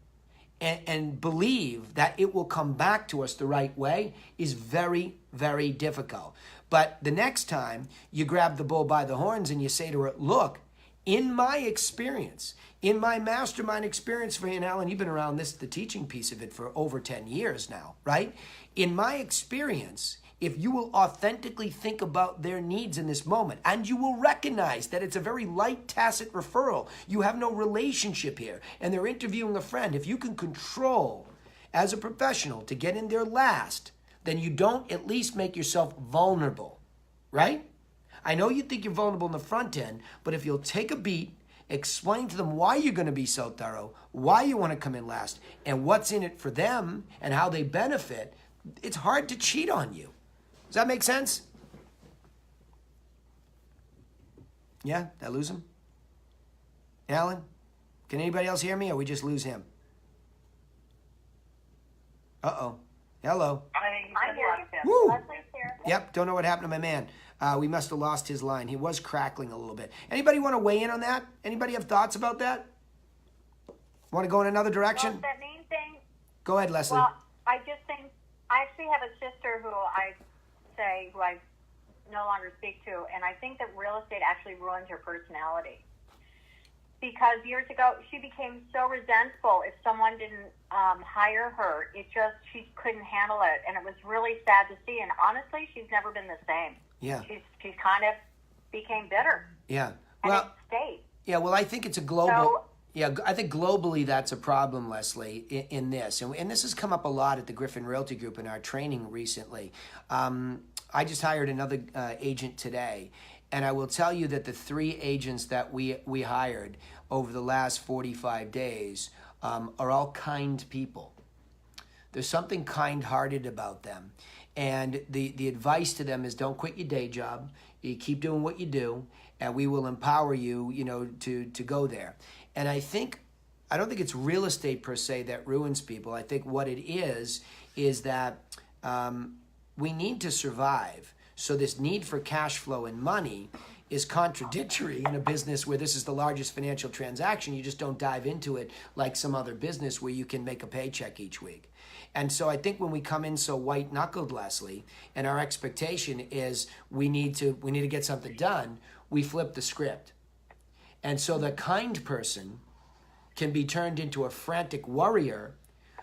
and believe that it will come back to us the right way is very, very difficult. But the next time you grab the bull by the horns and you say to her, look, in my experience, in my mastermind experience for you, and Alan, you've been around the teaching piece of it for over 10 years now, right? In my experience, if you will authentically think about their needs in this moment, and you will recognize that it's a very light, tacit referral, you have no relationship here, and they're interviewing a friend, if you can control as a professional to get in there last, then you don't at least make yourself vulnerable, right? I know you think you're vulnerable in the front end, but if you'll take a beat, explain to them why you're going to be so thorough, why you want to come in last, and what's in it for them and how they benefit, it's hard to cheat on you. Does that make sense? Yeah? Did I lose him? Alan? Can anybody else hear me, or we just lose him? Uh-oh. Hello. I hear you. Woo! Leslie's here. Yep, don't know what happened to my man. We must have lost his line. He was crackling a little bit. Anybody want to weigh in on that? Anybody have thoughts about that? Want to go in another direction? Well, that main thing, Go ahead, Leslie. well, I just think, I actually have a sister who I no longer speak to, and I think that real estate actually ruins her personality. Because years ago, she became so resentful if someone didn't hire her. She couldn't handle it, and it was really sad to see. And honestly, she's never been the same. Yeah. She's kind of became bitter. Yeah. And Well, it stayed. yeah, well, I think it's a global... So- Yeah, I think globally that's a problem, Leslie, in this. And this has come up a lot at the Griffin Realty Group in our training recently. I just hired another agent today, and I will tell you that the 3 agents that we hired over the last 45 days are all kind people. There's something kind-hearted about them. And the advice to them is don't quit your day job. You keep doing what you do, and we will empower you, to go there. And I don't think it's real estate per se that ruins people. I think what it is that we need to survive. So this need for cash flow and money is contradictory in a business where this is the largest financial transaction. You just don't dive into it like some other business where you can make a paycheck each week. And so I think when we come in so white-knuckled, Leslie, and our expectation is we need to get something done, we flip the script. And so the kind person can be turned into a frantic warrior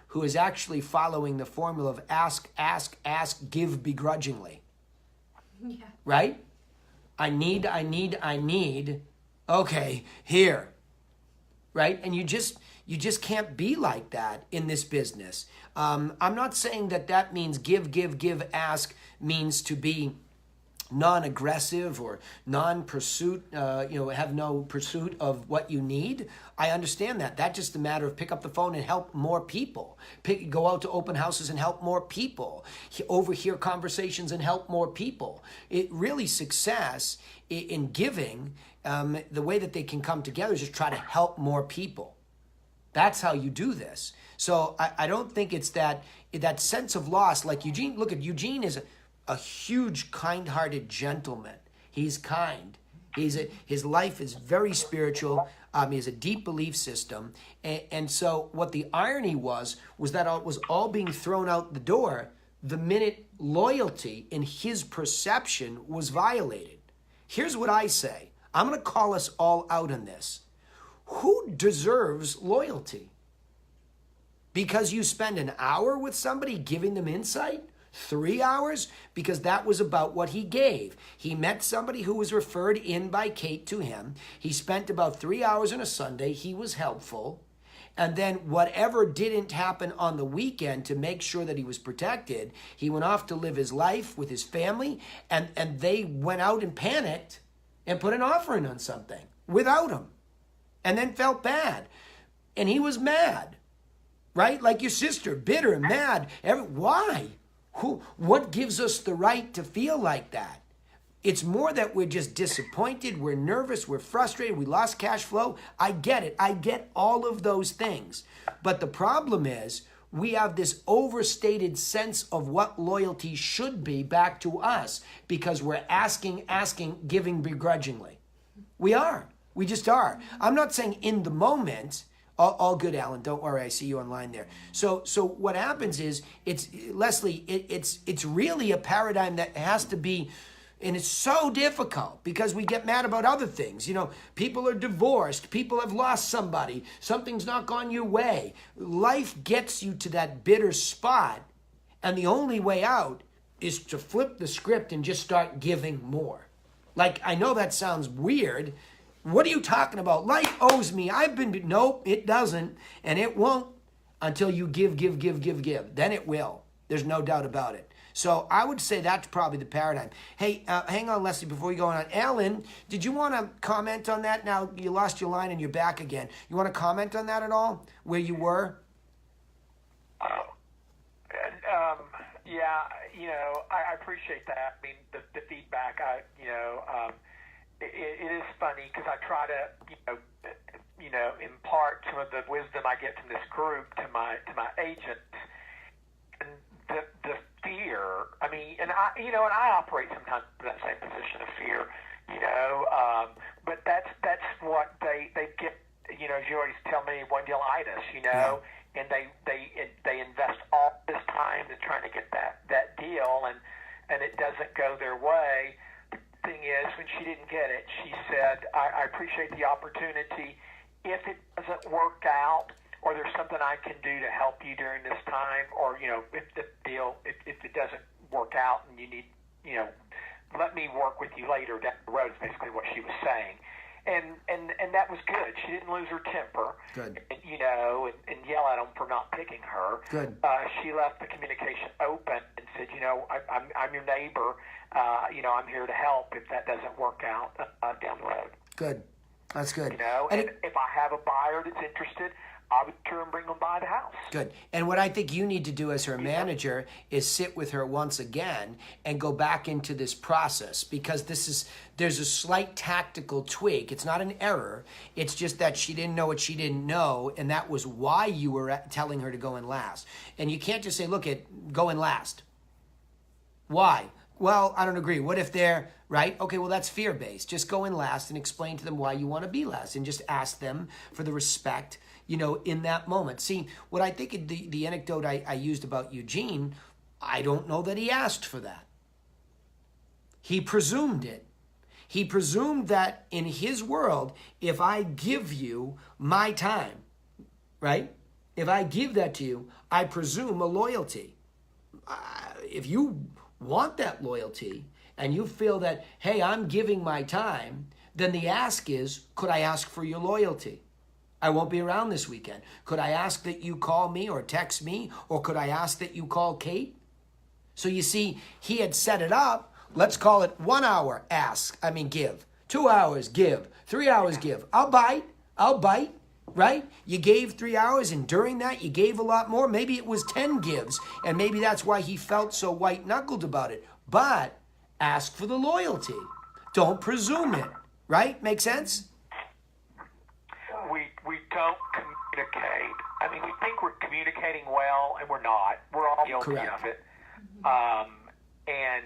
who is actually following the formula of ask, ask, ask, give begrudgingly. Yeah. Right? I need. Okay, here. Right? And you just can't be like that in this business. I'm not saying that means give, ask means to be non-aggressive or non-pursuit, have no pursuit of what you need. I understand that. That's just a matter of pick up the phone and help more people. Go out to open houses and help more people. Overhear conversations and help more people. It really, success in giving, the way that they can come together is just try to help more people. That's how you do this. So I don't think it's that sense of loss. Like Eugene, look at Eugene is a huge, kind-hearted gentleman. He's kind. His life is very spiritual. He has a deep belief system. And so what the irony was that it was all being thrown out the door the minute loyalty in his perception was violated. Here's what I say. I'm going to call us all out on this. Who deserves loyalty? Because you spend an hour with somebody giving them insight? 3 hours? Because that was about what he gave. He met somebody who was referred in by Kate to him. He spent about 3 hours on a Sunday. He was helpful. And then whatever didn't happen on the weekend to make sure that he was protected, he went off to live his life with his family, and they went out and panicked and put an offer in on something without him and then felt bad. And he was mad, right? Like your sister, bitter and mad. Why? What gives us the right to feel like that? It's more that we're just disappointed, we're nervous, we're frustrated, we lost cash flow. I get it. I get all of those things. But the problem is we have this overstated sense of what loyalty should be back to us because we're asking, giving begrudgingly. We are. We just are. I'm not saying in the moment. All good, Alan. Don't worry. I see you online there. So what happens is, Leslie, it's really a paradigm that has to be, and it's so difficult because we get mad about other things. People are divorced. People have lost somebody. Something's not gone your way. Life gets you to that bitter spot, and the only way out is to flip the script and just start giving more. Like, I know that sounds weird. What are you talking about? Life owes me. Nope, it doesn't. And it won't until you give. Then it will. There's no doubt about it. So I would say that's probably the paradigm. Hey, hang on, Leslie, before we go on. Alan, did you want to comment on that? Now you lost your line and you're back again. You want to comment on that at all? Where you were? Yeah, I appreciate that. I mean, the feedback, it is funny because I try to, impart some of the wisdom I get from this group to my agents, and the fear. I mean, and I operate sometimes in that same position of fear, but that's what they get. As you always tell me, one dealitis, Yeah. and they invest all this time to trying to get that deal, and it doesn't go their way. Thing is, when she didn't get it, she said, I appreciate the opportunity. If it doesn't work out, or there's something I can do to help you during this time, or, if the deal, if it doesn't work out and you need, let me work with you later down the road, is basically what she was saying. And that was good. She didn't lose her temper. Good. And yell at them for not picking her. Good. She left the communication open and said, I'm your neighbor. I'm here to help if that doesn't work out down the road. Good. That's good. And if I have a buyer that's interested, I'll be sure and bring them by the house. Good. And what I think you need to do as her manager is sit with her once again and go back into this process, because there's a slight tactical tweak. It's not an error. It's just that she didn't know what she didn't know, and that was why you were telling her to go in last. And you can't just say, look, go in last. Why? Well, I don't agree. What if they're, right? Okay, well, that's fear-based. Just go in last and explain to them why you want to be last, and just ask them for the respect, in that moment. See, what I think the anecdote I used about Eugene, I don't know that he asked for that. He presumed it. He presumed that in his world, if I give you my time, right? If I give that to you, I presume a loyalty. If you want that loyalty and you feel that, hey, I'm giving my time, then the ask is, could I ask for your loyalty? I won't be around this weekend. Could I ask that you call me or text me, or could I ask that you call Kate? So you see, he had set it up. Let's call it 1 hour give. 2 hours, give. 3 hours, give. I'll bite, right? You gave 3 hours, and during that, you gave a lot more. Maybe it was 10 gives, and maybe that's why he felt so white-knuckled about it. But ask for the loyalty. Don't presume it, right? Make sense? We don't communicate. I mean, we think we're communicating well, and we're not. We're all guilty Correct. of it. And,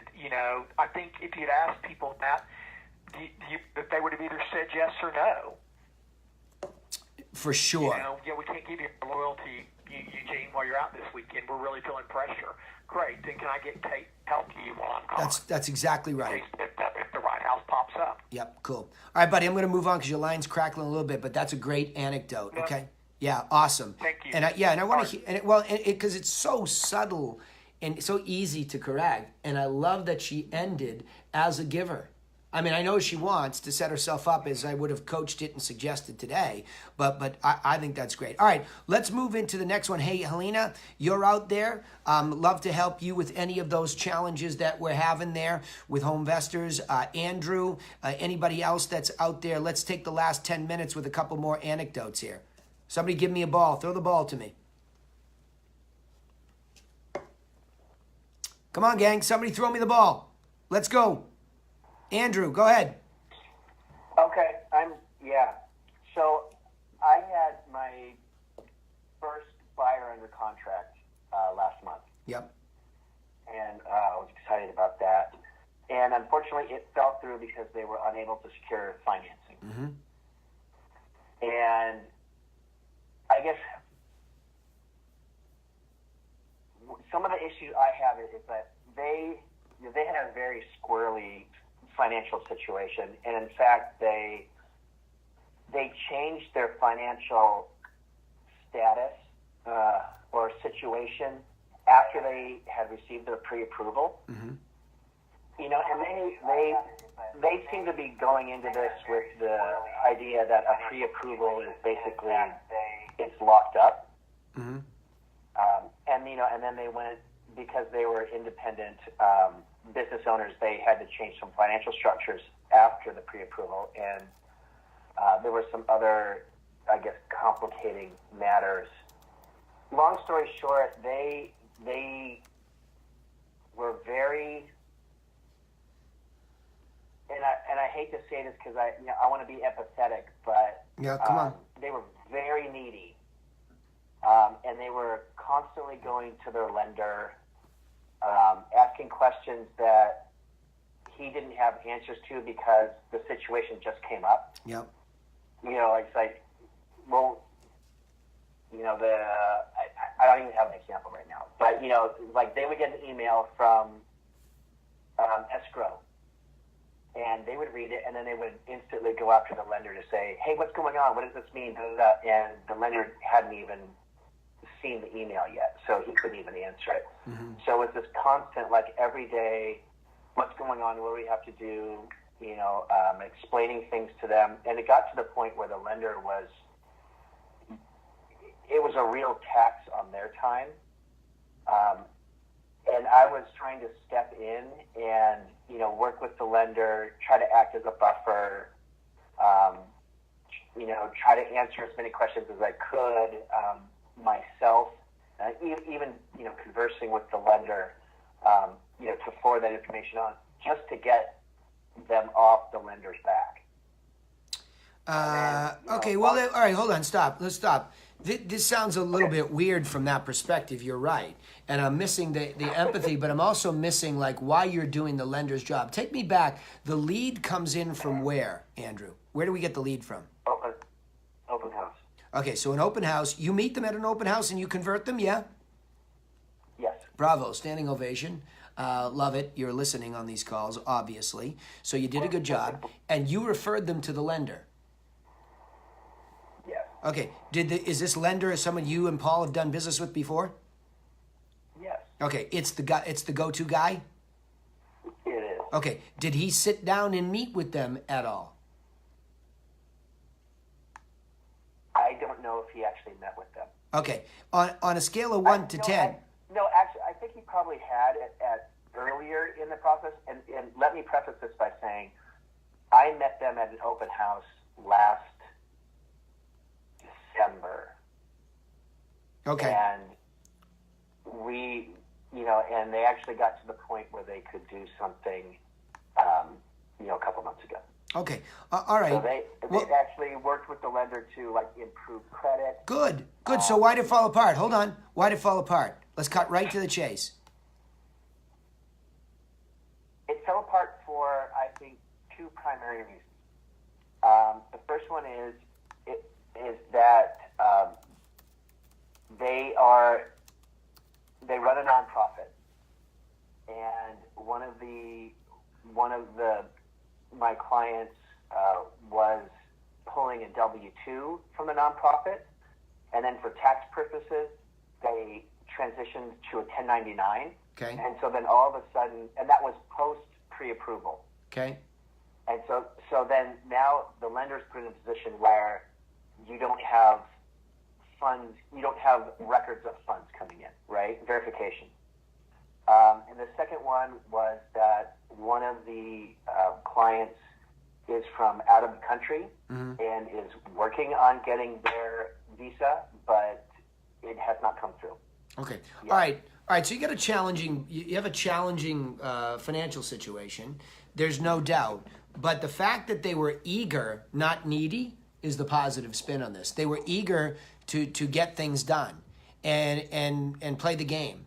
I think if you'd asked people that, that they would have either said yes or no. For sure. We can't give you loyalty, Eugene, while you're out this weekend. We're really feeling pressure. Great. Then can I get Kate help you while I'm gone? That's exactly right. If the right house pops up. Yep, cool. All right, buddy, I'm going to move on because your line's crackling a little bit, but that's a great anecdote, okay? Yeah, awesome. Thank you. And I want to hear, because it's so subtle and so easy to correct, and I love that she ended as a giver. I mean, I know she wants to set herself up as I would have coached it and suggested today, but I think that's great. All right, let's move into the next one. Hey, Helena, you're out there. Love to help you with any of those challenges that we're having there with home investors. Andrew, anybody else that's out there, let's take the last 10 minutes with a couple more anecdotes here. Somebody give me a ball. Throw the ball to me. Come on, gang. Somebody throw me the ball. Let's go. Andrew, go ahead. Okay, So I had my first buyer under contract last month. Yep. And I was excited about that. And unfortunately, it fell through because they were unable to secure financing. Mm-hmm. And I guess some of the issues I have is that they had a very squirrely financial situation, and in fact, they changed their financial status or situation after they had received their pre-approval. Mm-hmm. And they seem to be going into this with the idea that a pre-approval is basically it's locked up. Mm-hmm. And then they went, because they were independent business owners, they had to change some financial structures after the pre-approval, and there were some other, I guess, complicating matters. Long story short, they were very, and I hate to say this because I want to be empathetic, but Yeah, come on. they were very needy, and they were constantly going to their lender, asking questions that he didn't have answers to because the situation just came up. Yep. It's like, well, I don't even have an example right now, but like they would get an email from escrow, and they would read it, and then they would instantly go after the lender to say, hey, what's going on? What does this mean? And the lender hadn't even seen the email yet, so he couldn't even answer it. Mm-hmm. So it's this constant, like every day, what's going on? What do we have to do? Explaining things to them, and it got to the point where the lender it was a real tax on their time, and I was trying to step in and work with the lender, try to act as a buffer, try to answer as many questions as I could myself, even conversing with the lender, to forward that information on, just to get them off the lender's back. Okay, well, all right, hold on, stop. Let's stop. This sounds a little bit weird from that perspective. You're right. And I'm missing the empathy, but I'm also missing, like, why you're doing the lender's job. Take me back. The lead comes in from where, Andrew? Where do we get the lead from? Open house. Okay, so an open house. You meet them at an open house and you convert them, yeah? Yes. Bravo, standing ovation. Love it. You're listening on these calls, obviously. So you did a good job. And you referred them to the lender. Yes. Okay. Is this lender someone you and Paul have done business with before? Yes, Okay. It's the guy. It's the go-to guy. it is. Okay. Did he sit down and meet with them at all? I don't know if he actually met with them. Okay. On a scale of 1 to 10. No, actually, I think he probably had it at earlier in the process. And let me preface this by saying, I met them at an open house last December. Okay. And we, and they actually got to the point where they could do something, a couple months ago. Okay. All right. So they actually worked with the lender to improve credit. Good. So why did it fall apart? Hold on. Why did it fall apart? Let's cut right to the chase. It fell apart for, I think, two primary reasons. The first one is that they run a nonprofit, and one of my clients was pulling a W-2 from the nonprofit, and then for tax purposes, they transitioned to a 1099. Okay. And so then all of a sudden, and that was post pre-approval. Okay. And so then now the lender's put in a position where you don't have funds, you don't have records of funds coming in, right? Verification. And the second one was that one of the clients is from out of the country and is working on getting their visa, but it has not come through. Okay. Yeah. All right. So you have a challenging financial situation. There's no doubt. But the fact that they were eager, not needy, is the positive spin on this. They were eager to get things done and play the game.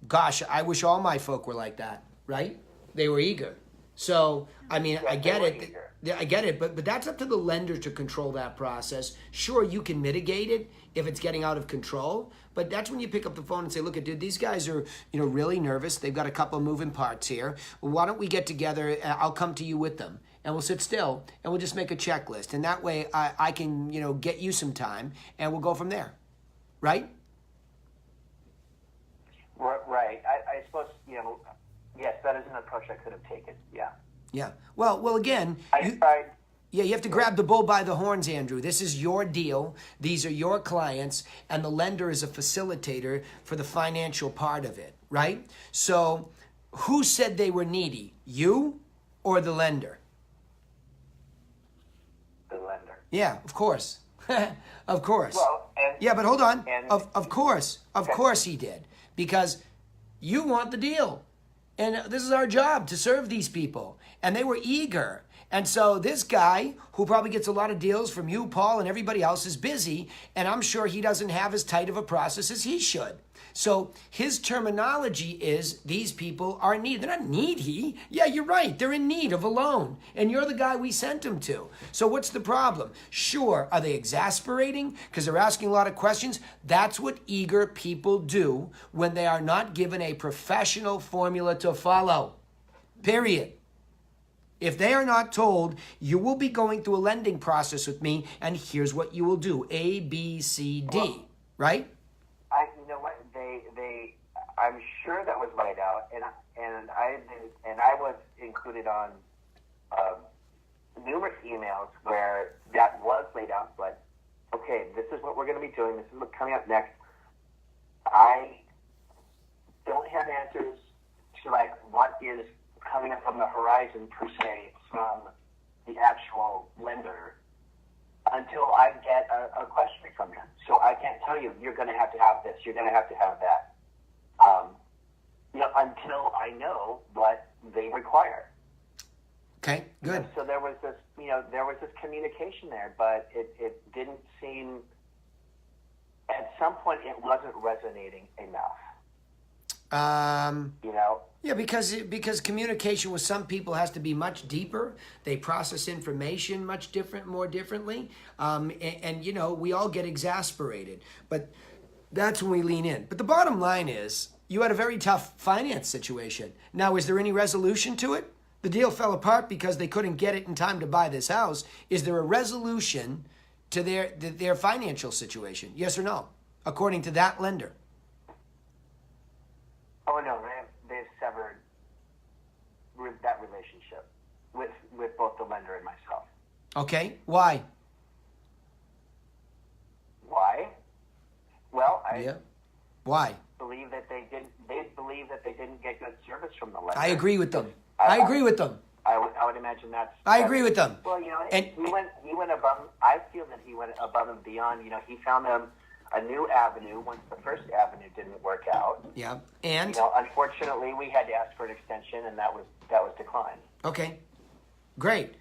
Gosh, I wish all my folk were like that, right? They were eager. So, I mean, I get it. I get it, but that's up to the lender to control that process. Sure, you can mitigate it if it's getting out of control, but that's when you pick up the phone and say, look, dude, these guys are, really nervous. They've got a couple of moving parts here. Well, why don't we get together? I'll come to you with them, and we'll sit still, and we'll just make a checklist. And that way I can, get you some time, and we'll go from there, right? Right. I suppose, yes, that is an approach I could have taken, yeah. Yeah. Well, again, I tried. Yeah, you have to grab the bull by the horns, Andrew. This is your deal. These are your clients, and the lender is a facilitator for the financial part of it, right? So who said they were needy, you or the lender? The lender. Yeah, of course. Of course. Well, yeah, but hold on. And, Of course he did, because you want the deal. And this is our job, to serve these people. And they were eager. And so this guy, who probably gets a lot of deals from you, Paul, and everybody else, is busy. And I'm sure he doesn't have as tight of a process as he should. So his terminology is, these people are in need. They're not needy. Yeah, you're right. They're in need of a loan. And you're the guy we sent them to. So what's the problem? Sure, are they exasperating because they're asking a lot of questions? That's what eager people do when they are not given a professional formula to follow. Period. If they are not told, you will be going through a lending process with me, and here's what you will do. A, B, C, D. Right? You know what? I'm sure that was laid out, and I was included on numerous emails where that was laid out. But okay, this is what we're going to be doing. This is what's coming up next. I don't have answers to what is coming up on the horizon per se from the actual lender until I get a question from them. So I can't tell you, you're going to have this, you're going to have that. Until I know what they require. Okay, good. So there was this communication there, but it didn't seem, at some point it wasn't resonating enough. Yeah, because communication with some people has to be much deeper. They process information much more differently. And we all get exasperated. But that's when we lean in. But the bottom line is, you had a very tough finance situation. Now, is there any resolution to it? The deal fell apart because they couldn't get it in time to buy this house. Is there a resolution to their financial situation? Yes or no? According to that lender. Oh no, they've severed that relationship with both the lender and myself. Okay, why? Why? Well, Why? believe that they didn't. They believe that they didn't get good service from the lender. I agree with them. I agree with them. I would imagine I agree with them. Well, And- he went above. I feel that he went above and beyond. He found them a new avenue once the first avenue didn't work out. Yeah, and Unfortunately, we had to ask for an extension, and that was declined. okay, great.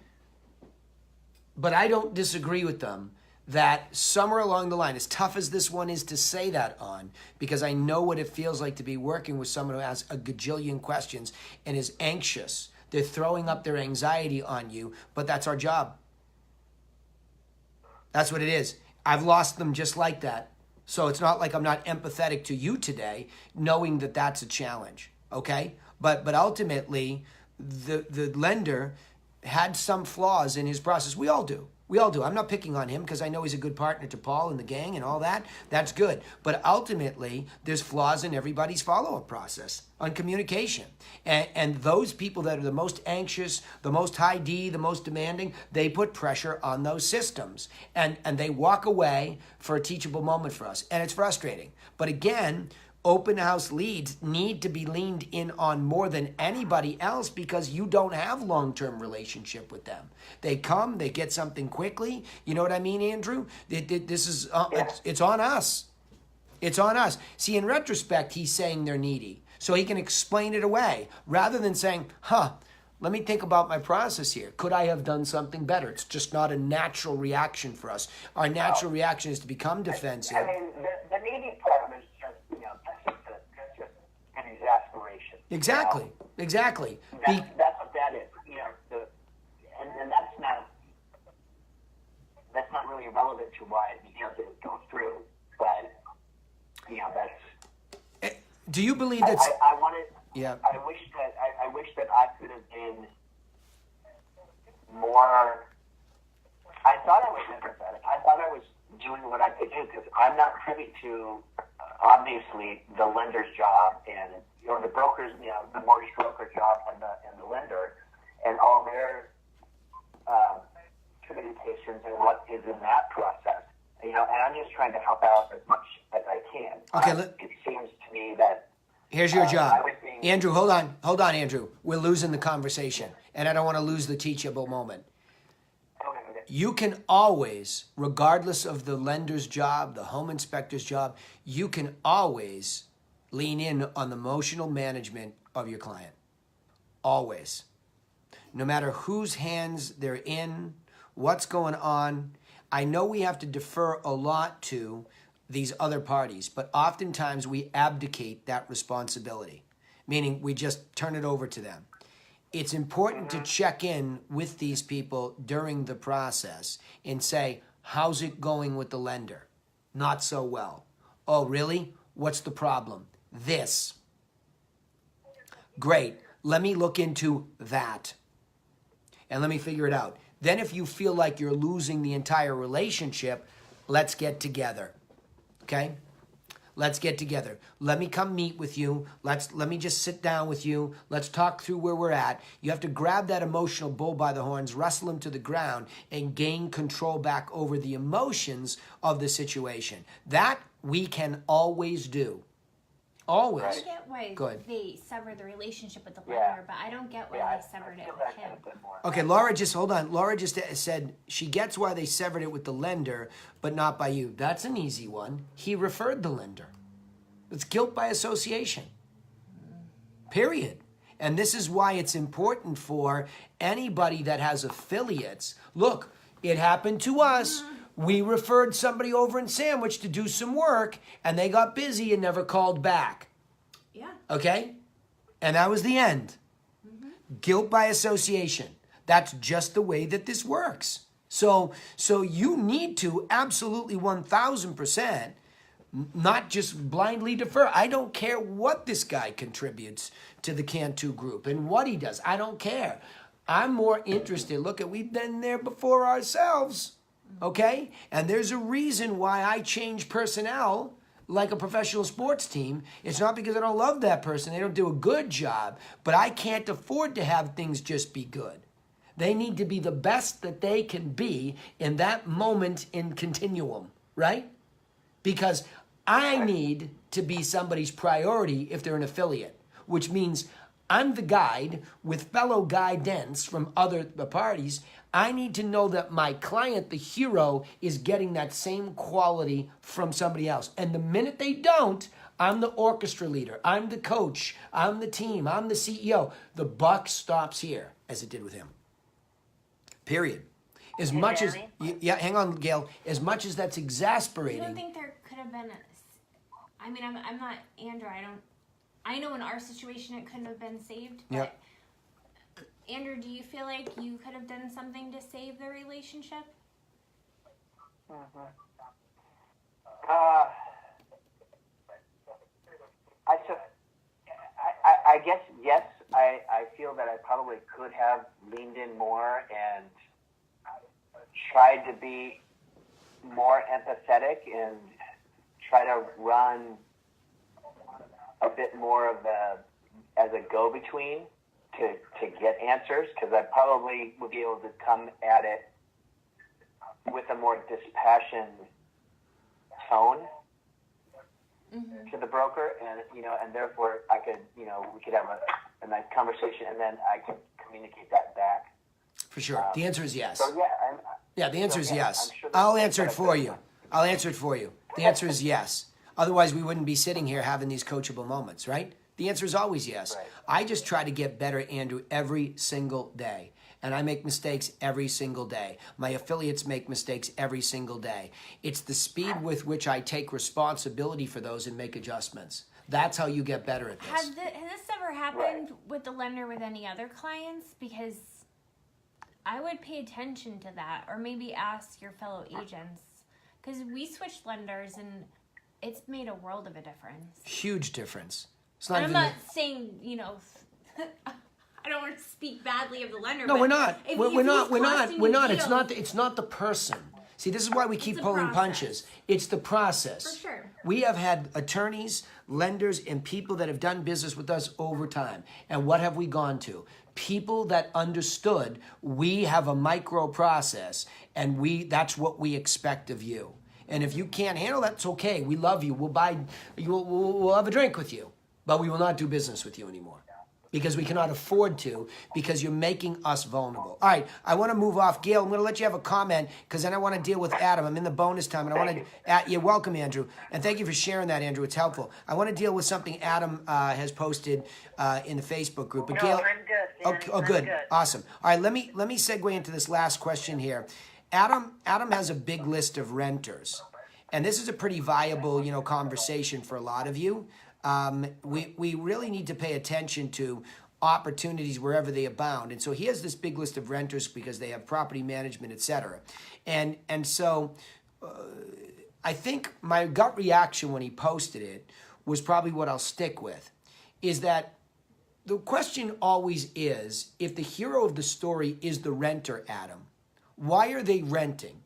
But I don't disagree with them that somewhere along the line, as tough as this one is to say that on, because I know what it feels like to be working with someone who has a gajillion questions and is anxious. They're throwing up their anxiety on you, but that's our job. That's what it is. I've lost them just like that. So it's not like I'm not empathetic to you today, knowing that that's a challenge, okay? But ultimately, the lender had some flaws in his process. We all do. We all do. I'm not picking on him because I know he's a good partner to Paul and the gang and all that. That's good. But ultimately, there's flaws in everybody's follow-up process on communication. And those people that are the most anxious, the most high D, the most demanding, they put pressure on those systems. And they walk away for a teachable moment for us. And it's frustrating. But again, open house leads need to be leaned in on more than anybody else because you don't have long-term relationship with them. They come, they get something quickly. You know what I mean, Andrew? This is it's on us. It's on us. See, in retrospect, he's saying they're needy, so he can explain it away rather than saying, let me think about my process here. Could I have done something better? It's just not a natural reaction for us. Our natural reaction is to become defensive. I mean, the needy part is just, that's just an exasperation. Exactly. Exactly. That's what that is. And that's not really relevant to why it didn't go through. But that's. Do you believe that's? I wanted. Yeah. I wish that I could have been more. I thought I was empathetic. I thought I was doing what I could do because I'm not privy to obviously the lender's job and the broker's, the mortgage broker job and the lender and all their communications and what is in that process. And I'm just trying to help out as much as I can. Okay. It seems to me that. Here's your job. I was being- Andrew, hold on, Andrew. We're losing the conversation, and I don't want to lose the teachable moment. You can always, regardless of the lender's job, the home inspector's job, you can always lean in on the emotional management of your client. Always. No matter whose hands they're in, what's going on. I know we have to defer a lot to these other parties, but oftentimes we abdicate that responsibility, meaning we just turn it over to them. It's important to check in with these people during the process and say, how's it going with the lender? Not so well. Oh, really? What's the problem? This. Great. Let me look into that. And let me figure it out. Then if you feel like you're losing the entire relationship, let's get together. Okay? Let's get together. Let me come meet with you. Let me just sit down with you. Let's talk through where we're at. You have to grab that emotional bull by the horns, wrestle him to the ground, and gain control back over the emotions of the situation. That we can always do. Always. I get why Good. they severed the relationship with the Yeah. lender, but I don't get why I they severed it feel with that him. could have been more. Okay, Laura, just hold on. Laura just said she gets why they severed it with the lender, but not by you. That's an easy one. He referred the lender. It's guilt by association. Period. And this is why it's important for anybody that has affiliates. Look, it happened to us. We referred somebody over in Sandwich to do some work, and they got busy and never called back. Yeah. Okay? And that was the end. Guilt by association. That's just the way that this works. So you need to absolutely 1,000% not just blindly defer. I don't care what this guy contributes to the Cantu group and what he does. I don't care. I'm more interested. Look, we've been there before ourselves. okay? And there's a reason why I change personnel like a professional sports team. It's not because I don't love that person. They don't do a good job, but I can't afford to have things just be good. They need to be the best that they can be in that moment in continuum, right? Because I need to be somebody's priority if they're an affiliate, which means I'm the guide with fellow guidance from other parties. I need to know that my client, the hero, is getting that same quality from somebody else. And the minute they don't, I'm the orchestra leader, I'm the coach, I'm the team, I'm the CEO. The buck stops here, as it did with him. Period. As much as, yeah, hang on, Gail. As much as that's You exasperating. don't think there could have been I mean, I'm not Andrew. I know in our situation it couldn't have been saved. But Yep. Andrew, do you feel like you could have done something to save the relationship? I guess yes. I feel that I probably could have leaned in more and tried to be more empathetic and try to run a bit more of as a go-between to get answers, because I probably would be able to come at it with a more dispassionate tone to the broker, and therefore I could, we could have a nice conversation, and then I could communicate that back. For sure. The answer is yes. So yeah, The answer is yes. I'm sure I'll answer it for you. I'll answer it for you. The answer is yes. Otherwise, we wouldn't be sitting here having these coachable moments, right? The answer is always yes. Right. I just try to get better, Andrew, every single day. And I make mistakes every single day. My affiliates make mistakes every single day. It's the speed with which I take responsibility for those and make adjustments. That's how you get better at this. Has this ever happened with the lender with any other clients? Because I would pay attention to that, or maybe ask your fellow agents. Because we switched lenders, and it's made a world of a difference. Huge difference. It's And I'm even not saying, I don't want to speak badly of the lender. No, but we're not. if We're he's not. costing We're you not. deals- It's not the person. See, this is why we keep the pulling process. punches. It's the process. For sure. We have had attorneys, lenders, and people that have done business with us over time. And what have we gone to? People that understood we have a micro process, and that's what we expect of you. And if you can't handle that, it's okay. We love you. We'll have a drink with you, but we will not do business with you anymore. Because we cannot afford to, because you're making us vulnerable. All right, I want to move off. Gail, I'm going to let you have a comment, because then I want to deal with Adam. I'm in the bonus time, and I want to... You're welcome, Andrew. And thank you for sharing that, Andrew. It's helpful. I want to deal with something Adam has posted in the Facebook group. But Gail, I'm good. Dan. Okay, oh, I'm good. Awesome. All right, let me segue into this last question here. Adam has a big list of renters. And this is a pretty viable, conversation for a lot of you. We really need to pay attention to opportunities wherever they abound. And so he has this big list of renters because they have property management, et cetera. And so I think my gut reaction when he posted it was probably what I'll stick with, is that the question always is, if the hero of the story is the renter, Adam, why are they renting?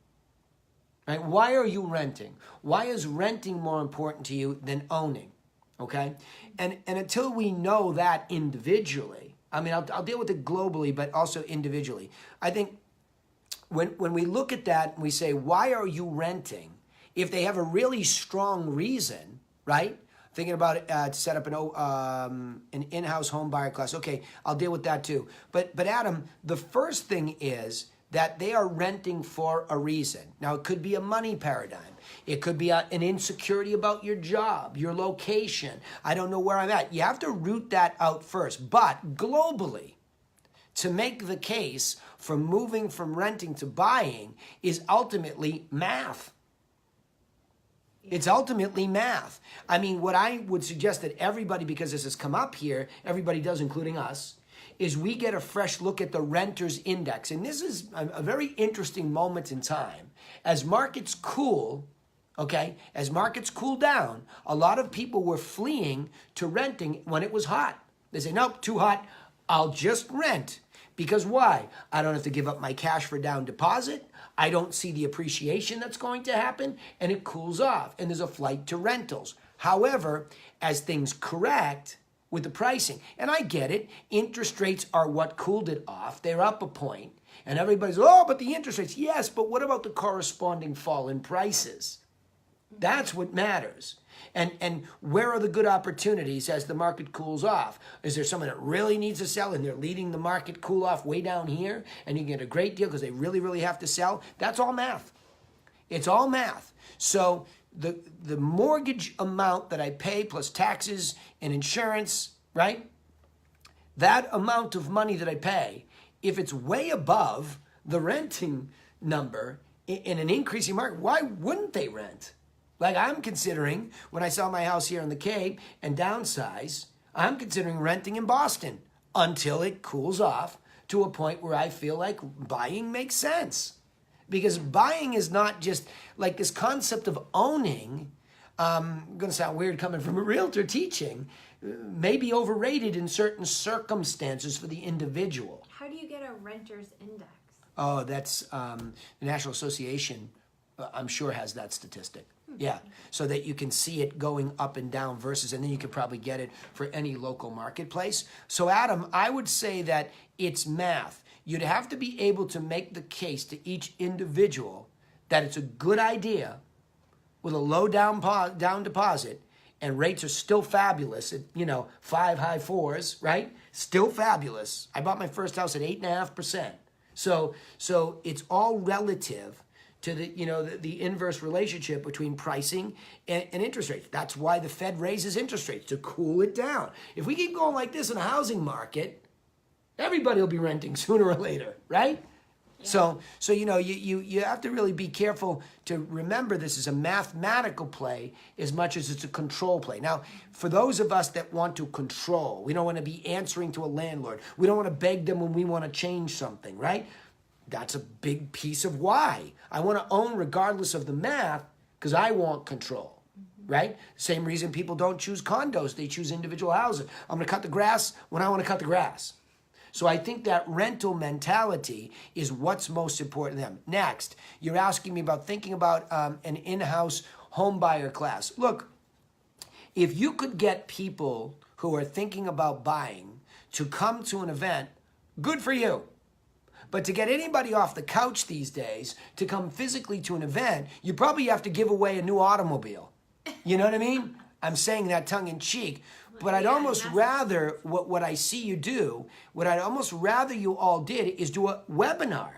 Right? Why are you renting? Why is renting more important to you than owning? Okay? And until we know that individually, I mean, I'll deal with it globally, but also individually. I think when we look at that and we say, why are you renting? If they have a really strong reason, right? Thinking about to set up an in-house home buyer class. Okay, I'll deal with that too. But Adam, the first thing is that they are renting for a reason. Now, it could be a money paradigm. It could be an insecurity about your job, your location. I don't know where I'm at. You have to root that out first. But globally, to make the case for moving from renting to buying is ultimately math. It's ultimately math. I mean, what I would suggest that everybody, because this has come up here, everybody does, including us, is we get a fresh look at the renters index. And this is a very interesting moment in time. As markets cool, okay, as markets cool down, a lot of people were fleeing to renting when it was hot. They say, nope, too hot, I'll just rent. Because why? I don't have to give up my cash for down deposit. I don't see the appreciation that's going to happen, and it cools off, and there's a flight to rentals. However, as things correct with the pricing, and I get it, interest rates are what cooled it off. They're up a point, and everybody's, oh, but the interest rates. Yes, but what about the corresponding fall in prices? That's what matters. And where are the good opportunities as the market cools off? Is there someone that really needs to sell and they're leading the market cool off way down here and you get a great deal because they really, really have to sell? That's all math. It's all math. So the mortgage amount that I pay plus taxes and insurance, right? That amount of money that I pay, if it's way above the renting number in an increasing market, why wouldn't they rent? Like I'm considering, when I sell my house here in the Cape and downsize, I'm considering renting in Boston until it cools off to a point where I feel like buying makes sense. Because buying is not just like this concept of owning, going to sound weird coming from a realtor teaching, may be overrated in certain circumstances for the individual. How do you get a renter's index? Oh, that's the National Association, I'm sure, has that statistic. Yeah, so that you can see it going up and down versus, and then you could probably get it for any local marketplace. So Adam, I would say that it's math. You'd have to be able to make the case to each individual that it's a good idea with a low down deposit and rates are still fabulous at, 5 high 4s, right? Still fabulous. I bought my first house at 8.5%. So it's all relative to the inverse relationship between pricing and interest rates. That's why the Fed raises interest rates, to cool it down. If we keep going like this in a housing market, everybody will be renting sooner or later, right? Yeah. So you have to really be careful to remember this is a mathematical play as much as it's a control play. Now, for those of us that want to control, we don't want to be answering to a landlord. We don't want to beg them when we want to change something, right? That's a big piece of why. I want to own regardless of the math because I want control, right? Same reason people don't choose condos. They choose individual houses. I'm going to cut the grass when I want to cut the grass. So I think that rental mentality is what's most important to them. Next, you're asking me about thinking about an in-house home buyer class. Look, if you could get people who are thinking about buying to come to an event, good for you. But to get anybody off the couch these days to come physically to an event, you probably have to give away a new automobile. You know what I mean? I'm saying that tongue in cheek. But I'd almost rather, what I see you do, what I'd almost rather you all did is do a webinar.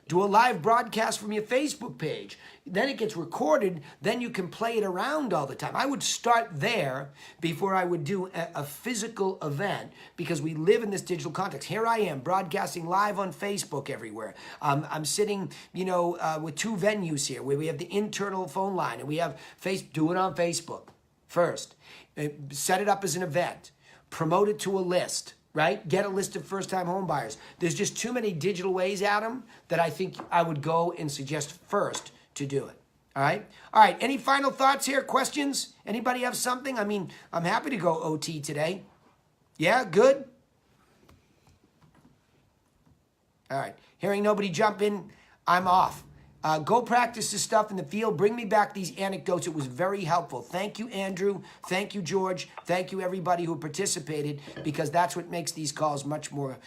Do a live broadcast from your Facebook page. Then it gets recorded. Then you can play it around all the time. I would start there before I would do a physical event because we live in this digital context. Here I am broadcasting live on Facebook everywhere. I'm sitting, with two venues here where we have the internal phone line and we have do it on Facebook first. Set it up as an event. Promote it to a list. Right? Get a list of first-time home buyers. There's just too many digital ways, Adam, that I think I would go and suggest first to do it. All right? All right. Any final thoughts here? Questions? Anybody have something? I mean, I'm happy to go OT today. Yeah? Good? All right. Hearing nobody jump in, I'm off. Go practice this stuff in the field. Bring me back these anecdotes. It was very helpful. Thank you, Andrew. Thank you, George. Thank you, everybody who participated, because that's what makes these calls much more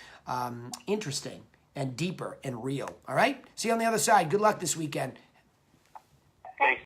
interesting and deeper and real. All right? See you on the other side. Good luck this weekend.